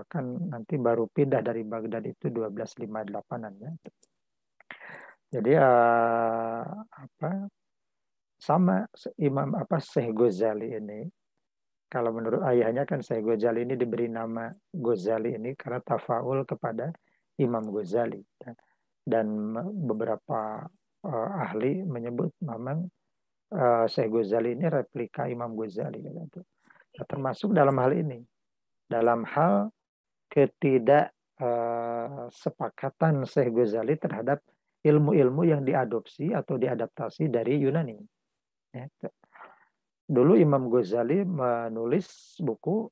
Speaker 2: Kan nanti baru pindah dari Baghdad itu 1258-an ya. Jadi sama Syekh Ghazali ini, kalau menurut ayahnya kan Syekh Ghazali ini diberi nama Ghazali ini karena tafaul kepada Imam Ghazali. Dan beberapa ahli menyebut memang Syekh Ghazali ini replika Imam Ghazali. Gitu. Nah, termasuk dalam hal ini. Dalam hal ketidaksepakatan Syekh Ghazali terhadap ilmu-ilmu yang diadopsi atau diadaptasi dari Yunani. Ya. Dulu Imam Ghazali menulis buku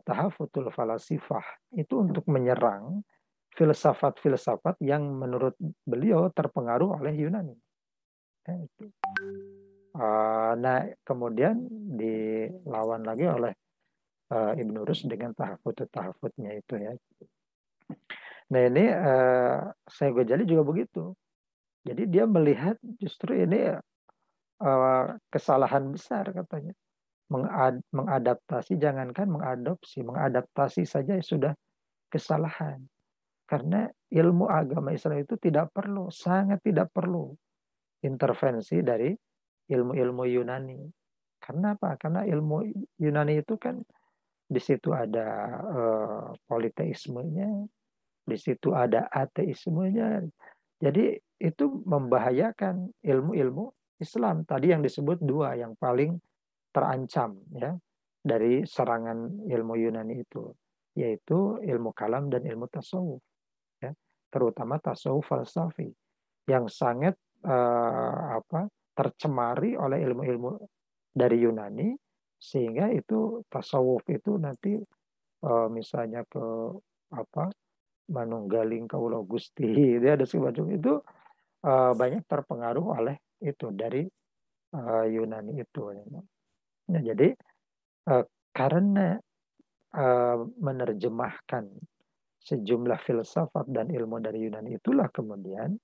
Speaker 2: Tahafutul Falasifah. Itu untuk menyerang filsafat-filsafat yang menurut beliau terpengaruh oleh Yunani. Ya, itu. Nah, kemudian dilawan lagi oleh Ibn Rushd dengan tahafutnya itu ya. Nah ini Syekh Ghazali juga begitu. Jadi dia melihat justru ini kesalahan besar katanya. Mengadaptasi, jangankan mengadopsi, mengadaptasi saja sudah kesalahan. Karena ilmu agama Islam itu sangat tidak perlu intervensi dari ilmu-ilmu Yunani. Karena apa? Karena ilmu Yunani itu kan di situ ada politeismenya, di situ ada ateismenya. Jadi itu membahayakan ilmu-ilmu Islam. Tadi yang disebut dua yang paling terancam ya dari serangan ilmu Yunani itu, yaitu ilmu kalam dan ilmu tasawuf. Ya. Terutama tasawuf falsafi yang sangat tercemari oleh ilmu-ilmu dari Yunani, sehingga itu tasawuf itu nanti misalnya ke manunggaling kaulo gusti dia ada semacam itu banyak terpengaruh oleh itu dari Yunani itu. Nah, jadi karena menerjemahkan sejumlah filsafat dan ilmu dari Yunani itulah kemudian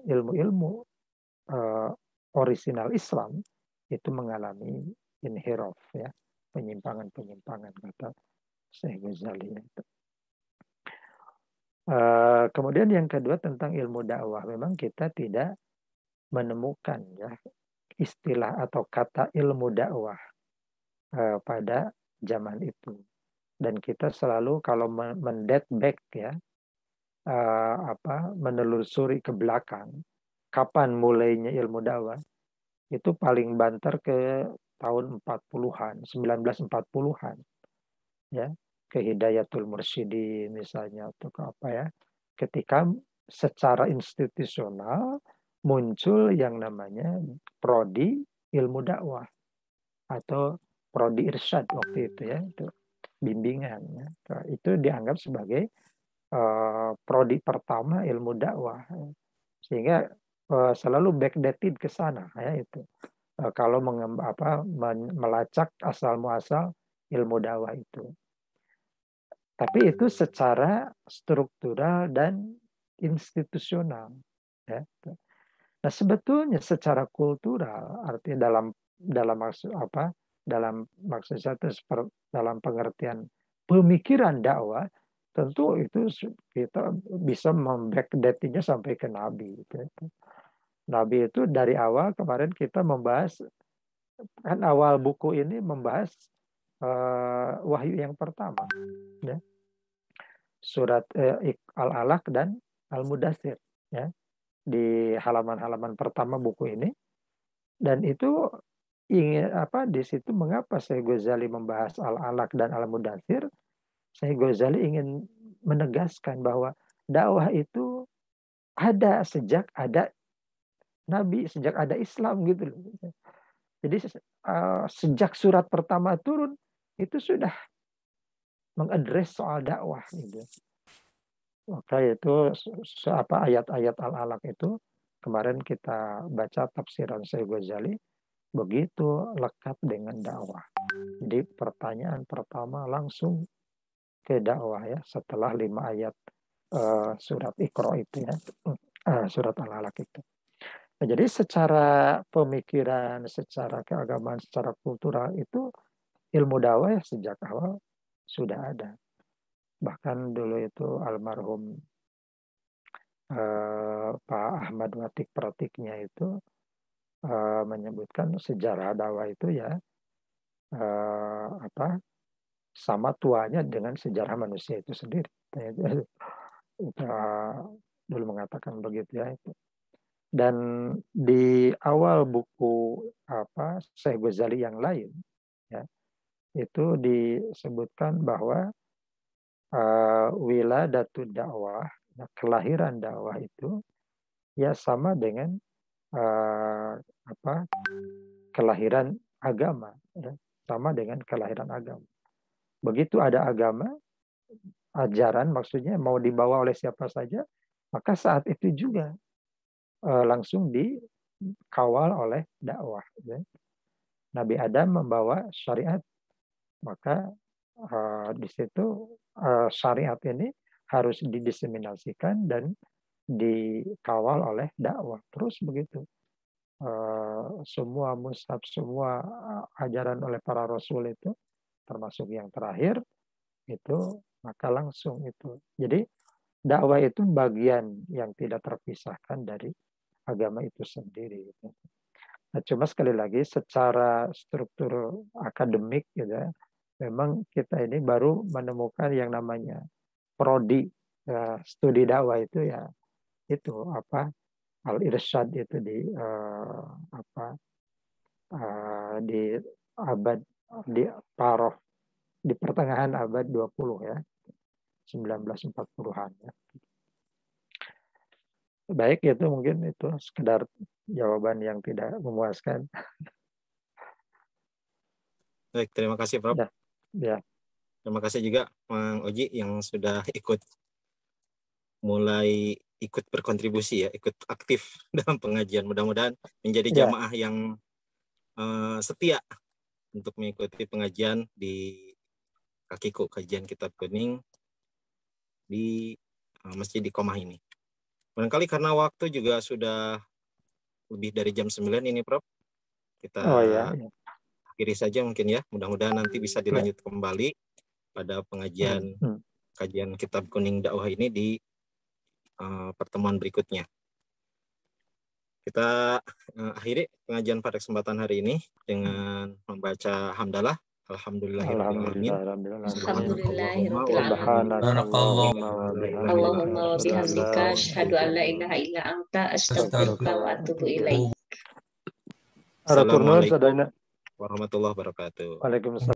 Speaker 2: ilmu-ilmu orisinal Islam itu mengalami inhiraf ya, penyimpangan kata Syekh Ghazali. Kemudian yang kedua tentang ilmu dakwah, memang kita tidak menemukan ya istilah atau kata ilmu dakwah pada zaman itu, dan kita selalu kalau mendate back ya menelusuri ke belakang kapan mulainya ilmu dakwah, itu paling banter ke tahun 40-an, 1940-an ya, ke Hidayatul Mursyidin misalnya atau ke apa ya, ketika secara institusional muncul yang namanya prodi ilmu dakwah atau prodi irsyad waktu itu ya, itu bimbingan ya. Itu dianggap sebagai prodi pertama ilmu dakwah, sehingga selalu backdated ke sana ya itu. Kalau melacak asal muasal ilmu dakwah itu. Tapi itu secara struktural dan institusional. Ya. Nah, sebetulnya secara kultural, artinya dalam maksud apa? Dalam maksud saya itu dalam pengertian pemikiran dakwah, tentu itu kita bisa membackdate-nya sampai ke Nabi. Nabi itu dari awal kemarin kita membahas, kan awal buku ini membahas wahyu yang pertama, ya. Surat Al-Alaq dan Al-Mudaththir, ya, di halaman-halaman pertama buku ini. Dan itu ingin apa, di situ mengapa Syekh Ghazali membahas Al-Alaq dan Al-Mudaththir? Syekh Ghazali ingin menegaskan bahwa dakwah itu ada sejak ada Nabi, sejak ada Islam gitu loh. Jadi sejak surat pertama turun itu sudah mengadres soal dakwah gitu. Maka itu apa ayat-ayat Al-Alaq itu kemarin kita baca tafsiran Syekh Ghazali begitu lekat dengan dakwah. Jadi pertanyaan pertama langsung ke dakwah, ya, setelah 5 ayat surat Iqra itu, ya, surat Al-Alaq itu. Nah, jadi secara pemikiran, secara keagamaan, secara kultural itu ilmu dakwah ya sejak awal sudah ada. Bahkan dulu itu almarhum Pak Ahmad Watik Pratiknya itu menyebutkan sejarah dakwah itu ya apa sama tuanya dengan sejarah manusia itu sendiri. Dulu mengatakan begitu, ya. Itu. Dan di awal buku apa Syekh Ghazali yang lain, ya, itu disebutkan bahwa wiladatud dakwah, kelahiran dakwah itu ya sama dengan apa kelahiran agama, ya, sama dengan kelahiran agama. Begitu ada agama, ajaran maksudnya mau dibawa oleh siapa saja, maka saat itu juga langsung dikawal oleh dakwah. Ya. Nabi Adam membawa syariat, maka di situ syariat ini harus didiseminasikan dan dikawal oleh dakwah. Terus begitu. Semua mushaf, semua ajaran oleh para rasul itu, termasuk yang terakhir, itu maka langsung itu. Jadi dakwah itu bagian yang tidak terpisahkan dari agama itu sendiri. Nah, cuma sekali lagi secara struktur akademik gitu, memang kita ini baru menemukan yang namanya prodi studi dakwah itu, ya itu apa al-irsyad itu di abad di Paroh di pertengahan abad 20, ya 1940-an, ya. Baik, itu mungkin itu sekedar jawaban yang tidak memuaskan.
Speaker 1: Baik, terima kasih Prof.
Speaker 2: Ya.
Speaker 1: Terima kasih juga Mang Oji yang sudah mulai ikut berkontribusi, ya, ikut aktif dalam pengajian. Mudah-mudahan menjadi jamaah yang setia untuk mengikuti pengajian di Kakiko, kajian Kitab Kuning di Masjid Iqomah ini. Barangkali karena waktu juga sudah lebih dari jam 9 ini, Prof. Kita akhiri saja mungkin, ya. Mudah-mudahan nanti bisa dilanjut kembali pada pengajian kajian Kitab Kuning dakwah ini di pertemuan berikutnya. Kita akhiri pengajian pada kesempatan hari ini dengan membaca hamdalah. Alhamdulillahirrahmanirrahim.
Speaker 4: Allahumma wa bihamdika asyhadu an la ilaha illa anta astaghfiruka wa atubu ilaik.
Speaker 1: Assalamualaikum warahmatullahi wabarakatuh.
Speaker 2: Waalaikumsalam.